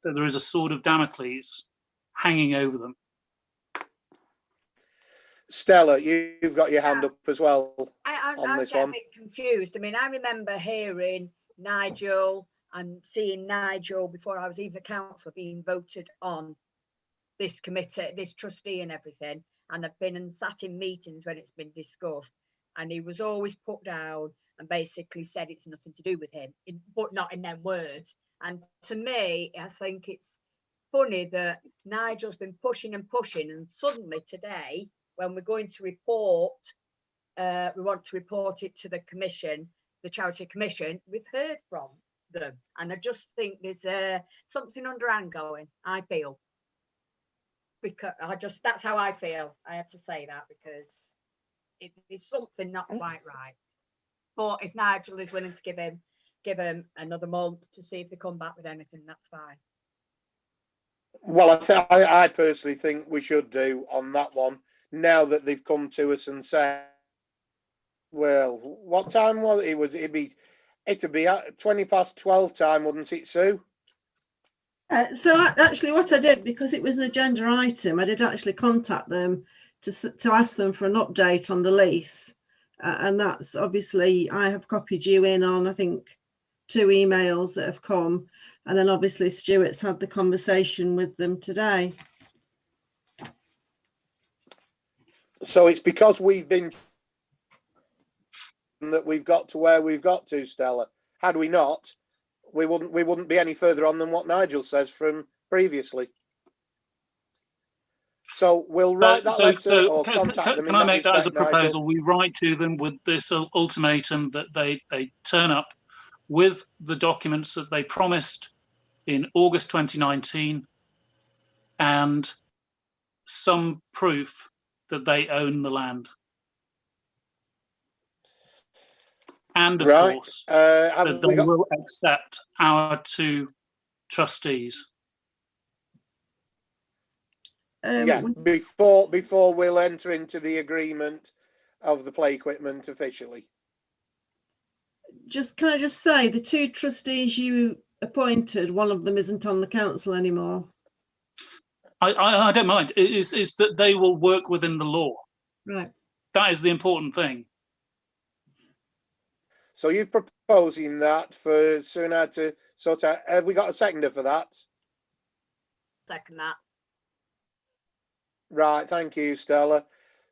[SPEAKER 4] that there is a sword of Damocles hanging over them.
[SPEAKER 1] Stella, you've got your hand up as well on this one.
[SPEAKER 5] I'm a bit confused. I mean, I remember hearing Nigel and seeing Nigel before I was even councillor being voted on this committee, this trustee and everything. And I've been and sat in meetings when it's been discussed. And he was always put down and basically said it's nothing to do with him, but not in them words. And to me, I think it's funny that Nigel's been pushing and pushing, and suddenly today, when we're going to report, we want to report it to the commission, the Charity Commission, we've heard from them. And I just think there's something underhand going, I feel. Because that's how I feel. I have to say that, because it is something not quite right. But if Nigel is willing to give him another month to see if they come back with anything, that's fine.
[SPEAKER 1] Well, I personally think we should do on that one, now that they've come to us and said, well, what time was it? It'd be 12:20 time, wouldn't it, Sue?
[SPEAKER 2] So actually what I did, because it was an agenda item, I did actually contact them to ask them for an update on the lease. And that's obviously, I have copied you in on, I think, 2 emails that have come. And then obviously Stuart's had the conversation with them today.
[SPEAKER 1] So it's because we've been that we've got to where we've got to, Stella. Had we not, we wouldn't be any further on than what Nigel says from previously. So we'll write that letter or contact them.
[SPEAKER 4] Can I make that as a proposal? Nigel? We write to them with this ultimatum that they turn up with the documents that they promised in August 2019 and some proof that they own the land. And of course, that they will accept our 2 trustees.
[SPEAKER 1] Yeah, before we'll enter into the agreement of the play equipment officially.
[SPEAKER 2] Can I just say, the two trustees you appointed, one of them isn't on the council anymore.
[SPEAKER 4] I don't mind. Is that they will work within the law.
[SPEAKER 2] Right.
[SPEAKER 4] That is the important thing.
[SPEAKER 1] So you're proposing that for Suna to sort out. Have we got a seconder for that?
[SPEAKER 5] Second that.
[SPEAKER 1] Right, thank you, Stella.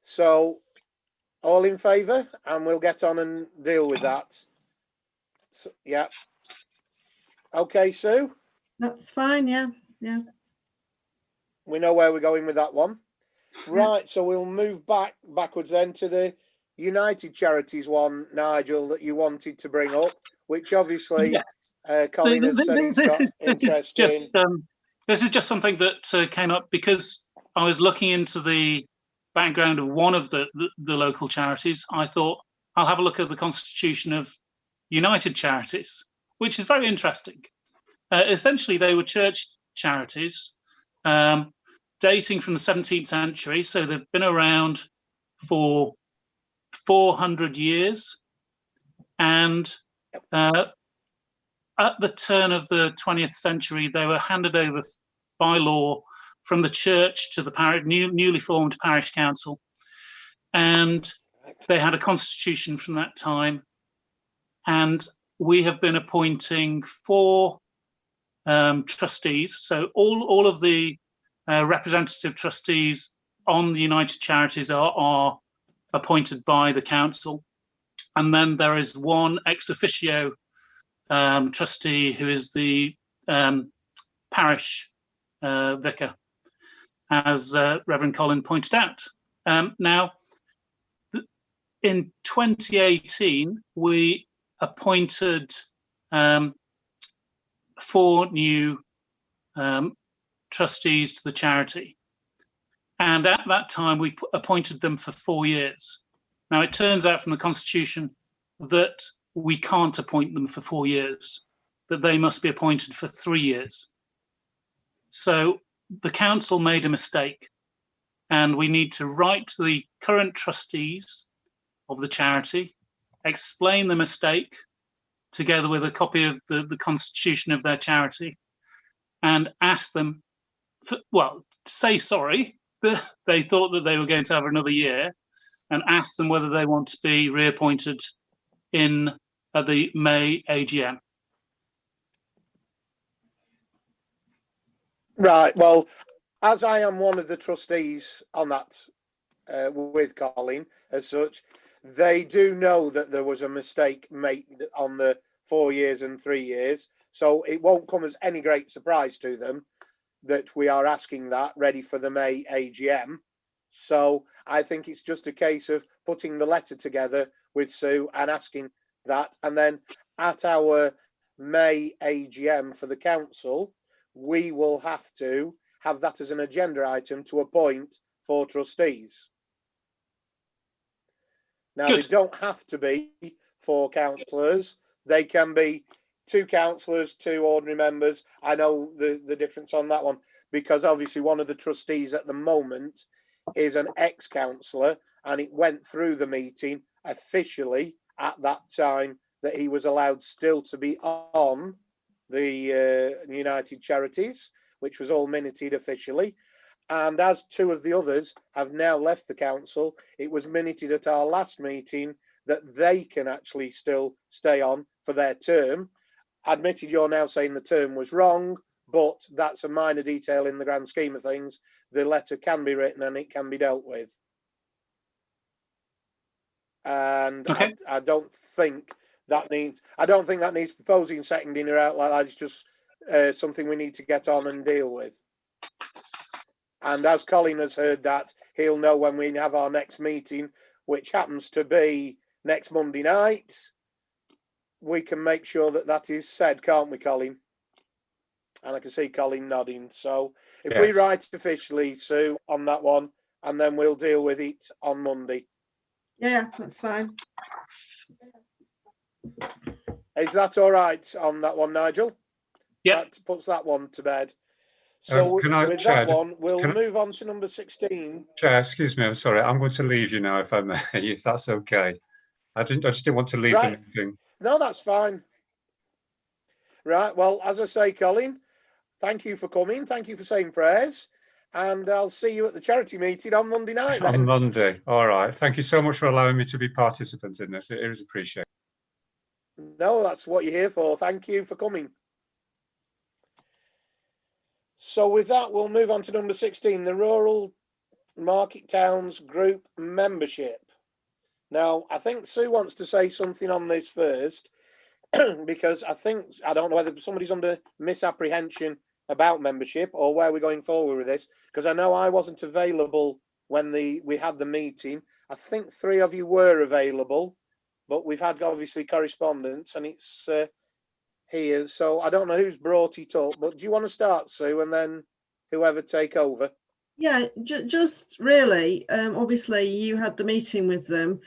[SPEAKER 1] So, all in favour, and we'll get on and deal with that. So, yeah. Okay, Sue.
[SPEAKER 2] That's fine. Yeah. Yeah.
[SPEAKER 1] We know where we're going with that one. Right, so we'll move backwards then to the United Charities one, Nigel, that you wanted to bring up, which obviously Colin has said he's got interest in.
[SPEAKER 4] This is just something that came up because I was looking into the background of one of the local charities. I thought I'll have a look at the constitution of United Charities, which is very interesting. Essentially, they were church charities dating from the 17th century, so they've been around for 400 years. And at the turn of the 20th century, they were handed over by law from the church to the parish, newly formed parish council. And they had a constitution from that time. And we have been appointing 4 trustees. So all of the representative trustees on the United Charities are appointed by the council. And then there is one ex officio trustee who is the parish vicar, as Reverend Colin pointed out. Now, in 2018, we appointed 4 new trustees to the charity. And at that time, we appointed them for 4 years. Now, it turns out from the Constitution that we can't appoint them for 4 years, that they must be appointed for 3 years. So the council made a mistake, and we need to write to the current trustees of the charity, explain the mistake, together with a copy of the constitution of their charity, and ask them, say sorry, that they thought that they were going to have another year, and ask them whether they want to be reappointed at the May AGM.
[SPEAKER 1] Right, well, as I am one of the trustees on that with Colin as such, they do know that there was a mistake made on the 4 years and 3 years. So it won't come as any great surprise to them that we are asking that ready for the May AGM. So I think it's just a case of putting the letter together with Sue and asking that. And then at our May AGM for the council, we will have to have that as an agenda item to appoint 4 trustees. Now, They don't have to be 4 councillors. They can be 2 councillors, 2 ordinary members. I know the difference on that one, because obviously one of the trustees at the moment is an ex-councillor, and it went through the meeting officially at that time that he was allowed still to be on the United Charities, which was all minuted officially. And as 2 of the others have now left the council, it was minuted at our last meeting that they can actually still stay on for their term. Admitted, you're now saying the term was wrong, but that's a minor detail in the grand scheme of things. The letter can be written and it can be dealt with. And okay. I don't think that needs proposing, seconding her out like that. It's just something we need to get on and deal with. And as Colin has heard that, he'll know when we have our next meeting, which happens to be next Monday night. We can make sure that that is said, can't we, Colin? And I can see Colin nodding. So if we write officially, Sue, on that one, and then we'll deal with it on Monday.
[SPEAKER 2] Yeah, that's fine.
[SPEAKER 1] Is that all right on that one, Nigel?
[SPEAKER 4] Yeah.
[SPEAKER 1] That puts that one to bed. So with
[SPEAKER 3] Chair,
[SPEAKER 1] that one, we'll move on to number 16.
[SPEAKER 3] Chair, excuse me, I'm sorry. I'm going to leave you now, if I may, if that's okay. I just didn't want to leave the meeting.
[SPEAKER 1] No, that's fine. Right. Well, as I say, Colin, thank you for coming. Thank you for saying prayers. And I'll see you at the charity meeting on Monday night then.
[SPEAKER 3] On Monday. All right. Thank you so much for allowing me to be participant in this. It is appreciated.
[SPEAKER 1] No, that's what you're here for. Thank you for coming. So with that, we'll move on to number 16, the Rural Market Towns Group membership. Now, I think Sue wants to say something on this first, because I don't know whether somebody's under misapprehension about membership or where we're going forward with this, because I know I wasn't available when we had the meeting. I think 3 of you were available, but we've had obviously correspondence and it's here. So I don't know who's brought it up, but do you want to start, Sue, and then whoever take over?
[SPEAKER 2] Yeah, just really, obviously you had the meeting with them,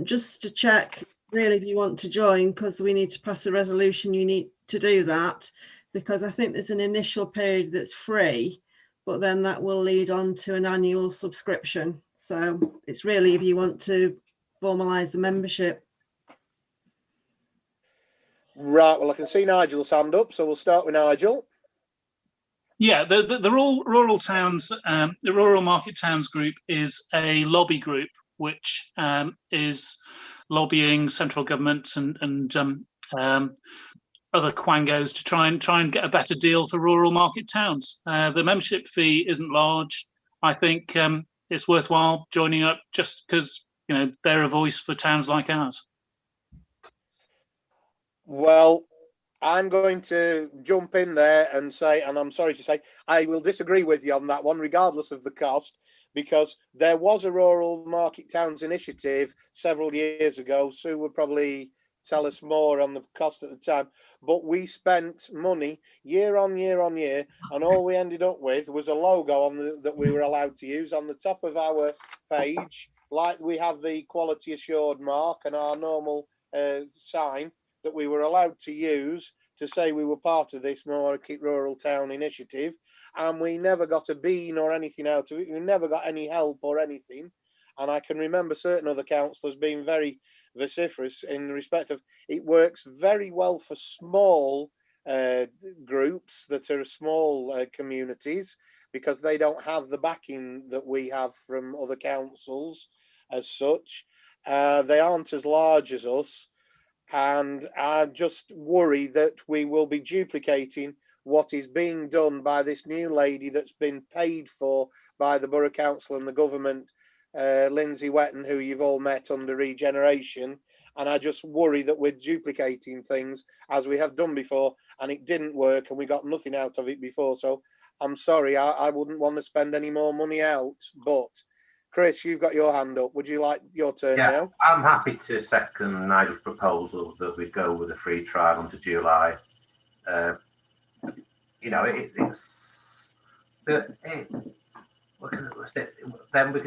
[SPEAKER 2] just to check really if you want to join, because we need to pass a resolution. You need to do that, because I think there's an initial period that's free, but then that will lead on to an annual subscription. So it's really if you want to formalise the membership.
[SPEAKER 1] Right, well, I can see Nigel's hand up, so we'll start with Nigel.
[SPEAKER 4] Yeah, the rural towns, the Rural Market Towns Group is a lobby group which is lobbying central government and other quangos to try and get a better deal for rural market towns. The membership fee isn't large. I think it's worthwhile joining up just because they're a voice for towns like ours.
[SPEAKER 1] Well, I'm going to jump in there and say, and I'm sorry to say, I will disagree with you on that one, regardless of the cost, because there was a Rural Market Towns initiative several years ago. Sue would probably tell us more on the cost at the time, but we spent money year on year on year, and all we ended up with was a logo that we were allowed to use on the top of our page, like we have the quality assured mark and our normal sign that we were allowed to use to say we were part of this Market Rural Town initiative, and we never got a bean or anything out of it. We never got any help or anything. And I can remember certain other councillors being very vociferous in respect of it works very well for small groups that are small communities, because they don't have the backing that we have from other councils as such. They aren't as large as us. And I just worry that we will be duplicating what is being done by this new lady that's been paid for by the Borough Council and the government, Lindsay Wetton, who you've all met under Regeneration. And I just worry that we're duplicating things as we have done before, and it didn't work and we got nothing out of it before. So I'm sorry, I wouldn't want to spend any more money out. But Chris, you've got your hand up. Would you like your turn now?
[SPEAKER 6] I'm happy to second Nigel's proposal that we go with a free trial until July. Then we can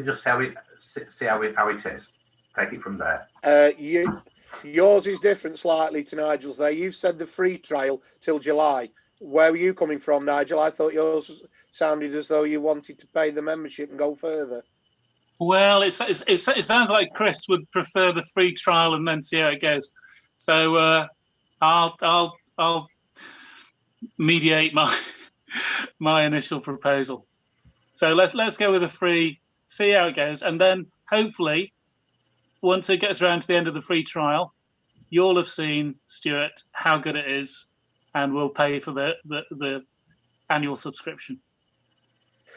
[SPEAKER 6] just see how it is. Take it from there.
[SPEAKER 1] Yours is different slightly to Nigel's there. You've said the free trial till July. Where were you coming from, Nigel? I thought yours sounded as though you wanted to pay the membership and go further.
[SPEAKER 4] Well, it sounds like Chris would prefer the free trial and then see how it goes. So I'll mediate my initial proposal. So let's go with a free, see how it goes, and then hopefully, once it gets around to the end of the free trial, you'll have seen, Stuart, how good it is, and we'll pay for the annual subscription.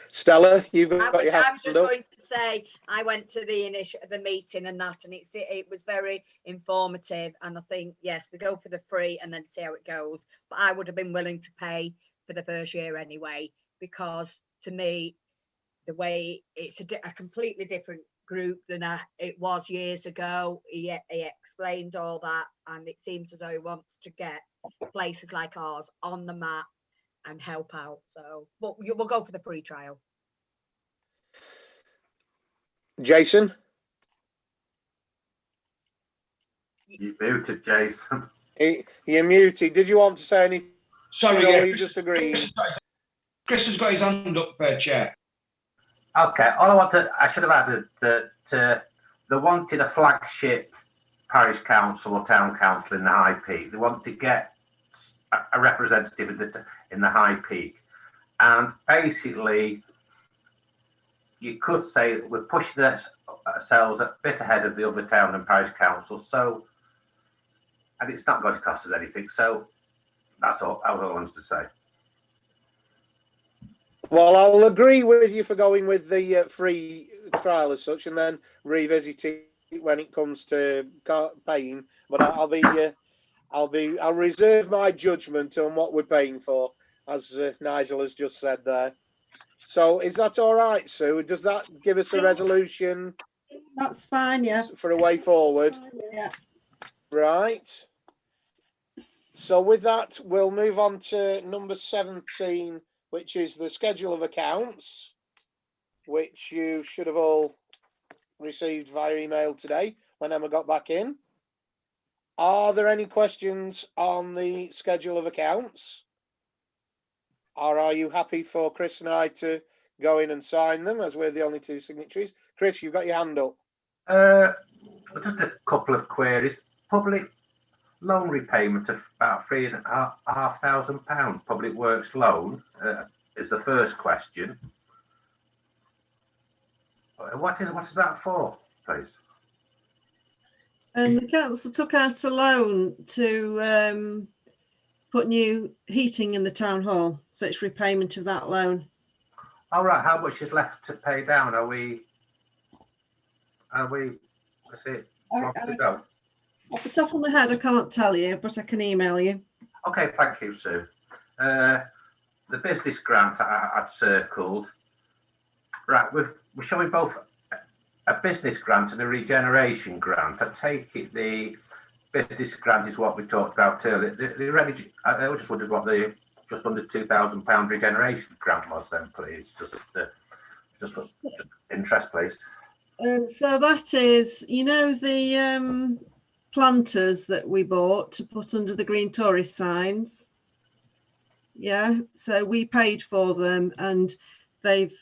[SPEAKER 1] Stella, you've got your hand up.
[SPEAKER 5] I was just going to say, I went to the meeting and that, and it was very informative. And I think, yes, we go for the free and then see how it goes. But I would have been willing to pay for the first year anyway, because to me, the way it's a completely different group than it was years ago. He explained all that, and it seems as though he wants to get places like ours on the map and help out. So, but we'll go for the free trial.
[SPEAKER 1] Jason?
[SPEAKER 6] You muted, Jason.
[SPEAKER 1] You're muted. Did you want to say anything?
[SPEAKER 7] Sorry,
[SPEAKER 1] or
[SPEAKER 7] yeah.
[SPEAKER 1] are you just agreeing?
[SPEAKER 7] Chris has got his hand up, Chair.
[SPEAKER 6] Okay, I should have added that they wanted a flagship parish council or town council in the High Peak. They want to get a representative in the High Peak. And basically, you could say that we're pushing ourselves a bit ahead of the other town and parish councils. So, and it's not going to cost us anything. So that's all I wanted to say.
[SPEAKER 1] Well, I'll agree with you for going with the free trial as such, and then revisit it when it comes to paying. But I'll reserve my judgment on what we're paying for, as Nigel has just said there. So, is that all right, Sue? Does that give us a resolution?
[SPEAKER 2] That's fine, yeah.
[SPEAKER 1] For a way forward.
[SPEAKER 2] Yeah.
[SPEAKER 1] Right. So with that, we'll move on to number 17, which is the schedule of accounts, which you should have all received via email today when Emma got back in. Are there any questions on the schedule of accounts? Or are you happy for Chris and I to go in and sign them, as we're the only two signatories? Chris, you've got your hand up.
[SPEAKER 6] Just a couple of queries. Public loan repayment of about £3,500. Public Works loan is the first question. What is that for, please?
[SPEAKER 2] And the council took out a loan to put new heating in the town hall, so it's repayment of that loan.
[SPEAKER 6] All right. How much is left to pay down? Are we? Let's see. To go?
[SPEAKER 2] Off the top of my head, I can't tell you, but I can email you.
[SPEAKER 6] Okay, thank you, Sue. The business grant I'd circled. Right, we're showing both a business grant and a regeneration grant. I take it the business grant is what we talked about earlier. I just wondered what the just under £2,000 regeneration grant was then, please. Just interest, please.
[SPEAKER 2] So that is, you know, the planters that we bought to put under the green tourist signs. Yeah, so we paid for them and they've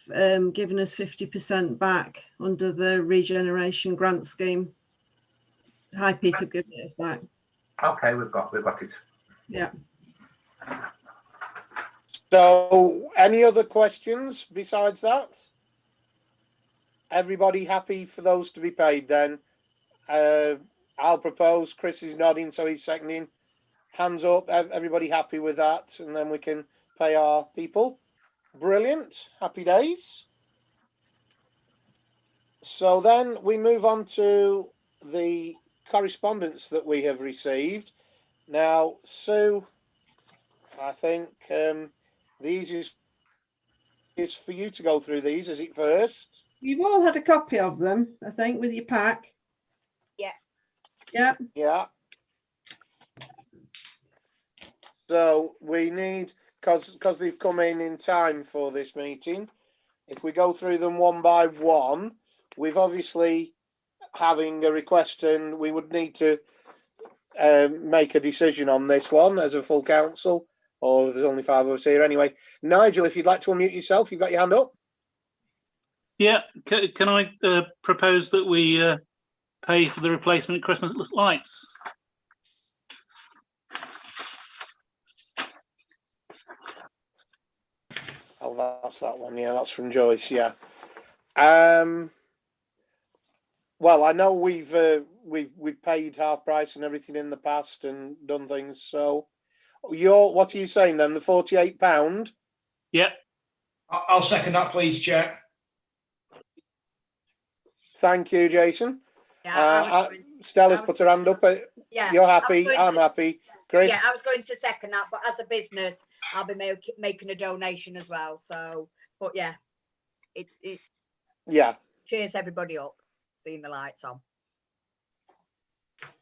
[SPEAKER 2] given us 50% back under the regeneration grant scheme. High Peak have given it us back.
[SPEAKER 6] Okay, we've got it.
[SPEAKER 2] Yeah.
[SPEAKER 1] So, any other questions besides that? Everybody happy for those to be paid then? I'll propose. Chris is nodding, so he's seconding. Hands up. Everybody happy with that? And then we can pay our people. Brilliant. Happy days. So then we move on to the correspondence that we have received. Now, Sue, I think the easiest is for you to go through these, is it first?
[SPEAKER 2] You've all had a copy of them, I think, with your pack.
[SPEAKER 5] Yeah.
[SPEAKER 2] Yeah.
[SPEAKER 1] Yeah. So we need, because they've come in time for this meeting, if we go through them one by one, we've obviously having a request and we would need to make a decision on this one as a full council, or there's only 5 of us here anyway. Nigel, if you'd like to unmute yourself, you've got your hand up.
[SPEAKER 4] Yeah, can I propose that we pay for the replacement Christmas lights?
[SPEAKER 1] Oh, that's that one. Yeah, that's from Joyce. Yeah. Well, I know we've paid half price and everything in the past and done things. So, what are you saying then? The £48?
[SPEAKER 4] Yeah.
[SPEAKER 7] I'll second that, please, Chair.
[SPEAKER 1] Thank you, Jason.
[SPEAKER 5] Yeah,
[SPEAKER 1] Stella's put her hand up.
[SPEAKER 5] Yeah,
[SPEAKER 1] you're happy. I'm happy. Chris?
[SPEAKER 5] Yeah, I was going to second that, but as a business, I'll be making a donation as well. So, but yeah, it cheers everybody up seeing the lights on.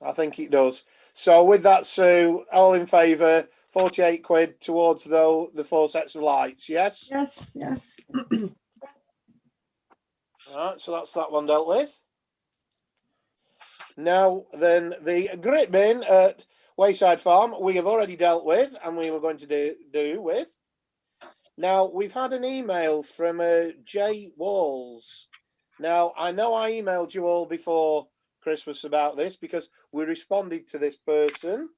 [SPEAKER 1] I think it does. So with that, Sue, all in favour, 48 quid towards the 4 sets of lights, yes?
[SPEAKER 2] Yes, yes.
[SPEAKER 1] All right, so that's that one dealt with. Now, then, the grit bin at Wayside Farm, we have already dealt with, and we were going to do with. Now, we've had an email from Jay Walls. Now, I know I emailed you all before Christmas about this because we responded to this person.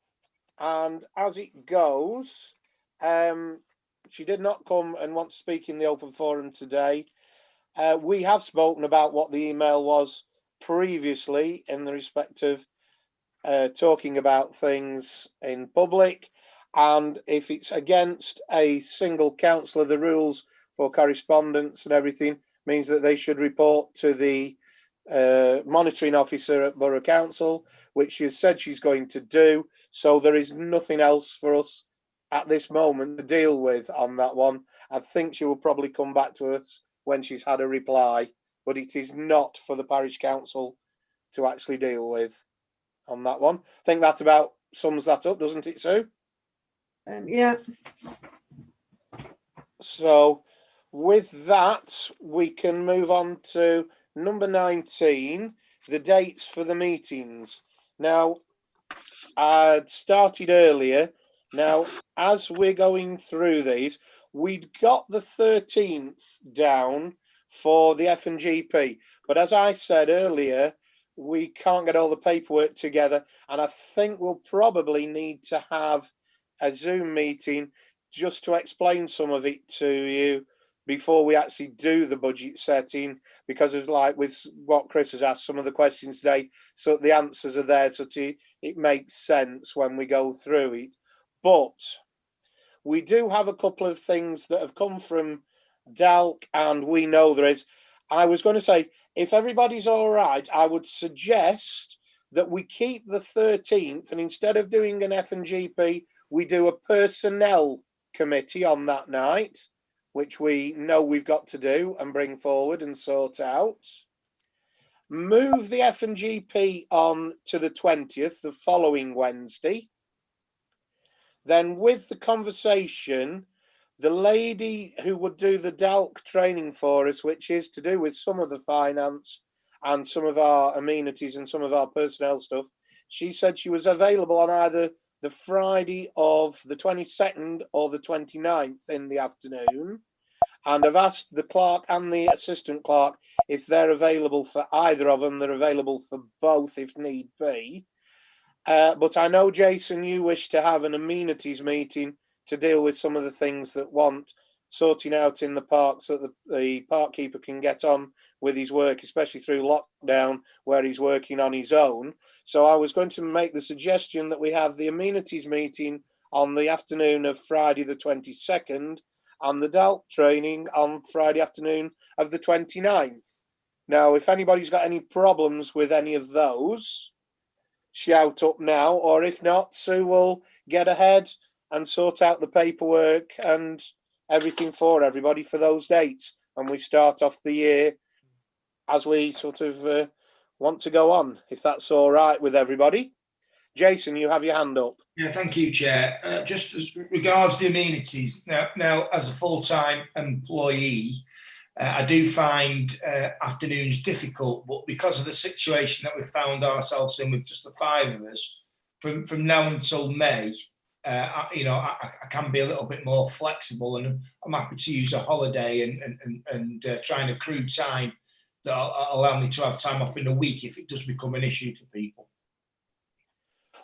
[SPEAKER 1] And as it goes, she did not come and want to speak in the open forum today. We have spoken about what the email was previously in the respect of talking about things in public. And if it's against a single councillor, the rules for correspondence and everything means that they should report to the monitoring officer at Borough Council, which she has said she's going to do. So there is nothing else for us at this moment to deal with on that one. I think she will probably come back to us when she's had a reply, but it is not for the parish council to actually deal with on that one. I think that about sums that up, doesn't it, Sue?
[SPEAKER 2] Yeah.
[SPEAKER 1] So with that, we can move on to number 19, the dates for the meetings. Now, I'd started earlier. Now, as we're going through these, we'd got the 13th down for the F&GP. But as I said earlier, we can't get all the paperwork together. And I think we'll probably need to have a Zoom meeting just to explain some of it to you before we actually do the budget setting, because it's like with what Chris has asked, some of the questions today, so the answers are there, so it makes sense when we go through it. But we do have a couple of things that have come from DALC, and we know there is. I was going to say, if everybody's all right, I would suggest that we keep the 13th, and instead of doing an F&GP, we do a personnel committee on that night, which we know we've got to do and bring forward and sort out. Move the F&GP on to the 20th, the following Wednesday. Then with the conversation, the lady who would do the DALC training for us, which is to do with some of the finance and some of our amenities and some of our personnel stuff, she said she was available on either the Friday of the 22nd or the 29th in the afternoon. And I've asked the clerk and the assistant clerk if they're available for either of them. They're available for both if need be. But I know, Jason, you wish to have an amenities meeting to deal with some of the things that want sorting out in the park so that the park keeper can get on with his work, especially through lockdown where he's working on his own. So I was going to make the suggestion that we have the amenities meeting on the afternoon of Friday the 22nd and the DALC training on Friday afternoon of the 29th. Now, if anybody's got any problems with any of those, shout up now, or if not, Sue will get ahead and sort out the paperwork and everything for everybody for those dates, and we start off the year as we sort of want to go on, if that's all right with everybody. Jason, you have your hand up.
[SPEAKER 7] Yeah, thank you, Chair. Just as regards the amenities, now as a full-time employee, I do find afternoons difficult, but because of the situation that we found ourselves in with just the 5 of us, from now until May, I can be a little bit more flexible, and I'm happy to use a holiday and try and accrue time that'll allow me to have time off in a week if it does become an issue for people.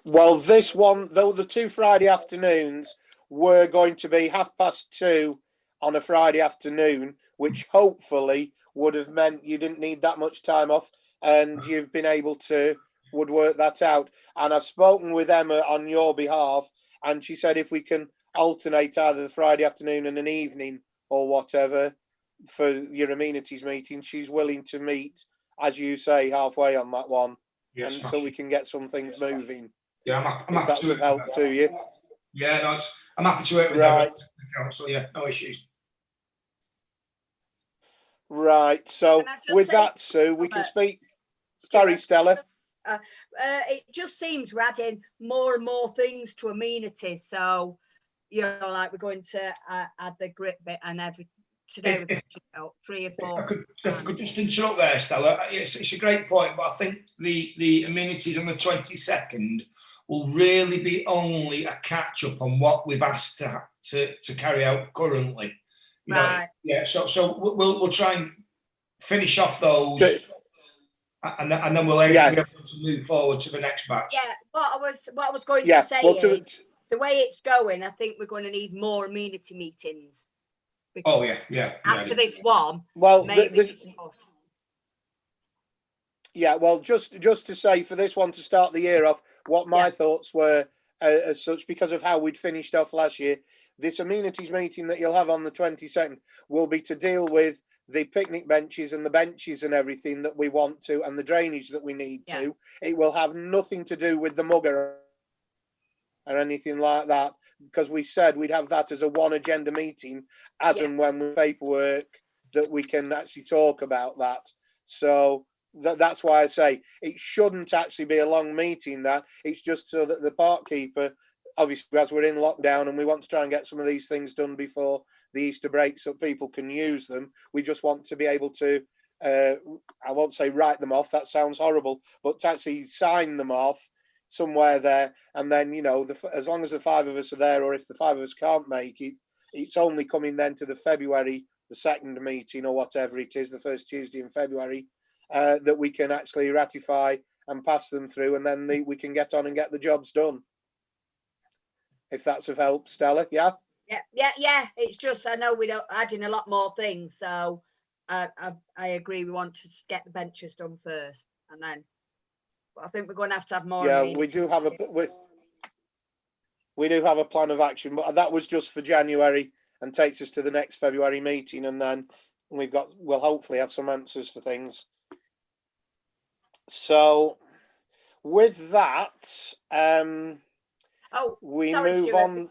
[SPEAKER 1] Well, this one, though, the 2 Friday afternoons were going to be 2:30 on a Friday afternoon, which hopefully would have meant you didn't need that much time off, and you've been able to would work that out. And I've spoken with Emma on your behalf, and she said if we can alternate either the Friday afternoon and an evening or whatever for your amenities meeting, she's willing to meet, as you say, halfway on that one. Yes, and so we can get some things moving.
[SPEAKER 7] Yeah, I'm
[SPEAKER 1] happy that's of help to you.
[SPEAKER 7] Yeah, no, I'm happy to work with
[SPEAKER 1] right.
[SPEAKER 7] the council. Yeah, no issues.
[SPEAKER 1] Right. So with that, Sue, we can speak. Sorry, Stella.
[SPEAKER 5] It just seems we're adding more and more things to amenities. So, like we're going to add the grip bit and everything. Today we're 3 or 4.
[SPEAKER 7] If I could just interrupt there, Stella. It's a great point, but I think the amenities on the 22nd will really be only a catch up on what we've asked to carry out currently.
[SPEAKER 5] Right.
[SPEAKER 7] Yeah. So we'll try and finish off those, and then we'll aim to be able to move forward to the next batch.
[SPEAKER 5] Yeah. What I was going to say
[SPEAKER 1] well,
[SPEAKER 5] is the way it's going, I think we're going to need more amenity meetings.
[SPEAKER 7] Oh yeah.
[SPEAKER 5] After this one,
[SPEAKER 1] well,
[SPEAKER 5] maybe
[SPEAKER 1] well, just to say, for this one to start the year off, what my thoughts were as such, because of how we'd finished off last year, this amenities meeting that you'll have on the 22nd will be to deal with the picnic benches and the benches and everything that we want to, and the drainage that we need to. It will have nothing to do with the mugger or anything like that, because we said we'd have that as a one agenda meeting as and when with paperwork that we can actually talk about that. So that's why I say it shouldn't actually be a long meeting. That it's just so that the park keeper, obviously as we're in lockdown and we want to try and get some of these things done before the Easter break so people can use them, we just want to be able to I won't say write them off, that sounds horrible, but to actually sign them off somewhere there. And then, you know, as long as the 5 of us are there, or if the 5 of us can't make it, it's only coming then to the February the 2nd meeting or whatever it is, the first Tuesday in February, that we can actually ratify and pass them through, and then we can get on and get the jobs done. If that's of help, Stella. Yeah.
[SPEAKER 5] It's just, I know we don't add in a lot more things, so I agree. We want to get the benches done first, and then. But I think we're going to have more.
[SPEAKER 1] Yeah, we do have we do have a plan of action, but that was just for January and takes us to the next February meeting, and then we'll hopefully have some answers for things. So with that, we
[SPEAKER 5] sorry,
[SPEAKER 1] move
[SPEAKER 5] Stuart,
[SPEAKER 1] on.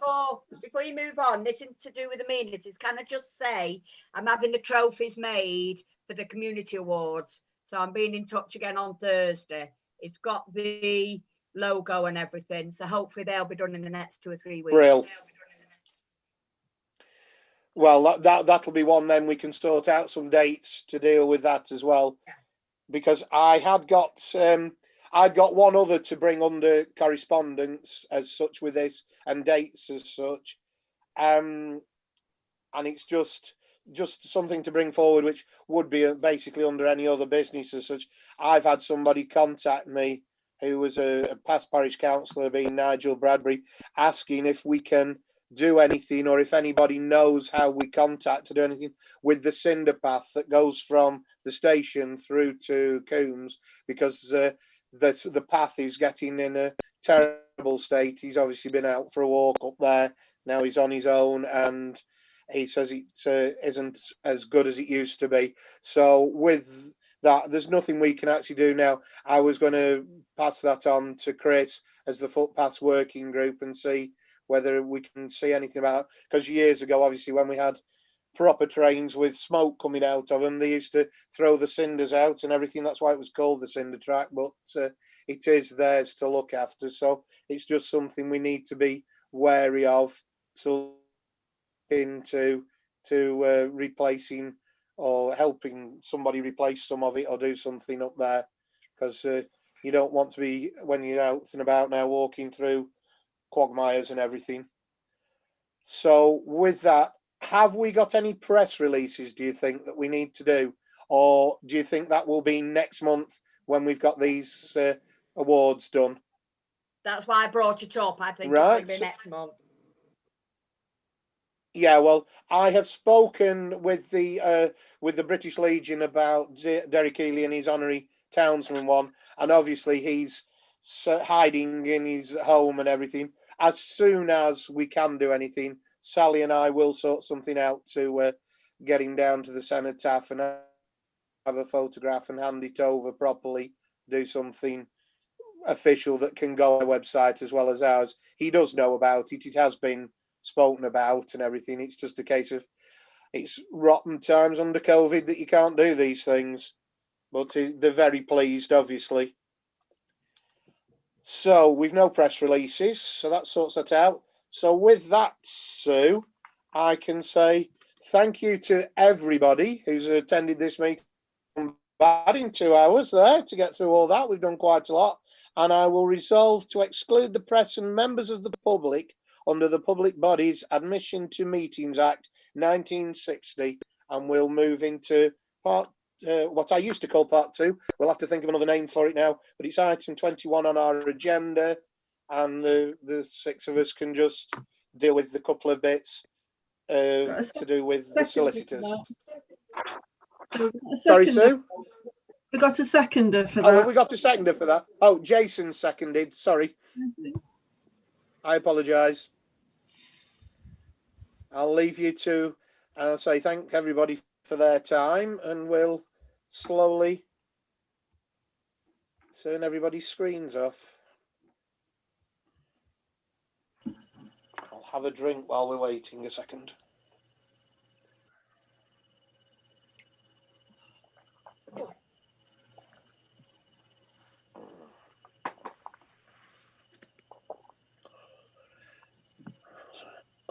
[SPEAKER 5] Before you move on, this is to do with amenities. Can I just say I'm having the trophies made for the community awards, so I'm being in touch again on Thursday. It's got the logo and everything, so hopefully they'll be done in the next 2 or 3 weeks.
[SPEAKER 1] Brill. Well, that'll be one then we can sort out some dates to deal with that as well, because I'd got one other to bring under correspondence as such with this and dates as such, and it's just something to bring forward, which would be basically under any other business as such. I've had somebody contact me who was a past parish councillor, being Nigel Bradbury, asking if we can do anything, or if anybody knows how we contact to do anything with the cinder path that goes from the station through to Coombs, because the path is getting in a terrible state. He's obviously been out for a walk up there. Now he's on his own, and he says it isn't as good as it used to be. So with that, there's nothing we can actually do now. I was going to pass that on to Chris as the footpaths working group and see whether we can see anything about, because years ago, obviously, when we had proper trains with smoke coming out of them, they used to throw the cinders out and everything. That's why it was called the cinder track, but it is theirs to look after. So it's just something we need to be wary of, to into replacing or helping somebody replace some of it or do something up there, because you don't want to be, when you're out and about now walking through quagmires and everything. So with that, have we got any press releases, do you think, that we need to do, or do you think that will be next month when we've got these awards done?
[SPEAKER 5] That's why I brought it up. I think
[SPEAKER 1] right.
[SPEAKER 5] It'll be next month.
[SPEAKER 1] Yeah, well, I have spoken with the British Legion about Derek Ely and his honorary townsman one, and obviously he's hiding in his home and everything. As soon as we can do anything, Sally and I will sort something out to get him down to the cenotaph and have a photograph and hand it over properly, do something official that can go on the website as well as ours. He does know about it. It has been spoken about and everything. It's just a case of, it's rotten times under COVID that you can't do these things, but they're very pleased, obviously. So we've no press releases, so that sorts that out. So with that, Sue, I can say thank you to everybody who's attended this meeting. Bad in 2 hours there to get through all that. We've done quite a lot, and I will resolve to exclude the press and members of the public under the Public Bodies Admission to Meetings Act 1960, and we'll move into part what I used to call part 2. We'll have to think of another name for it now, but it's item 21 on our agenda, and the 6 of us can just deal with the couple of bits to do with the solicitors. Sorry, Sue?
[SPEAKER 2] We got a seconder for
[SPEAKER 1] Oh,
[SPEAKER 2] that.
[SPEAKER 1] we got a seconder for that. Oh, Jason seconded. Sorry. I apologise. I'll leave you to say thank everybody for their time, and we'll slowly turn everybody's screens off. I'll have a drink while we're waiting a second.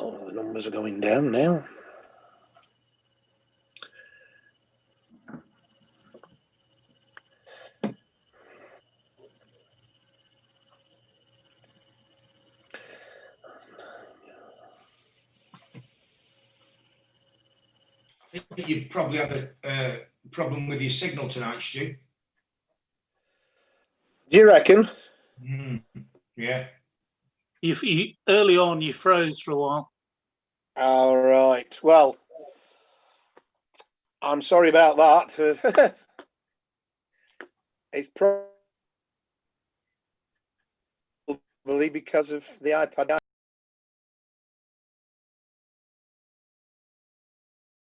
[SPEAKER 1] Oh, the numbers are going down now.
[SPEAKER 7] I think you've probably had a problem with your signal tonight, Stu.
[SPEAKER 1] Do you reckon?
[SPEAKER 7] Yeah.
[SPEAKER 4] You early on you froze for a while.
[SPEAKER 1] All right. Well, I'm sorry about that. It's probably because of the iPad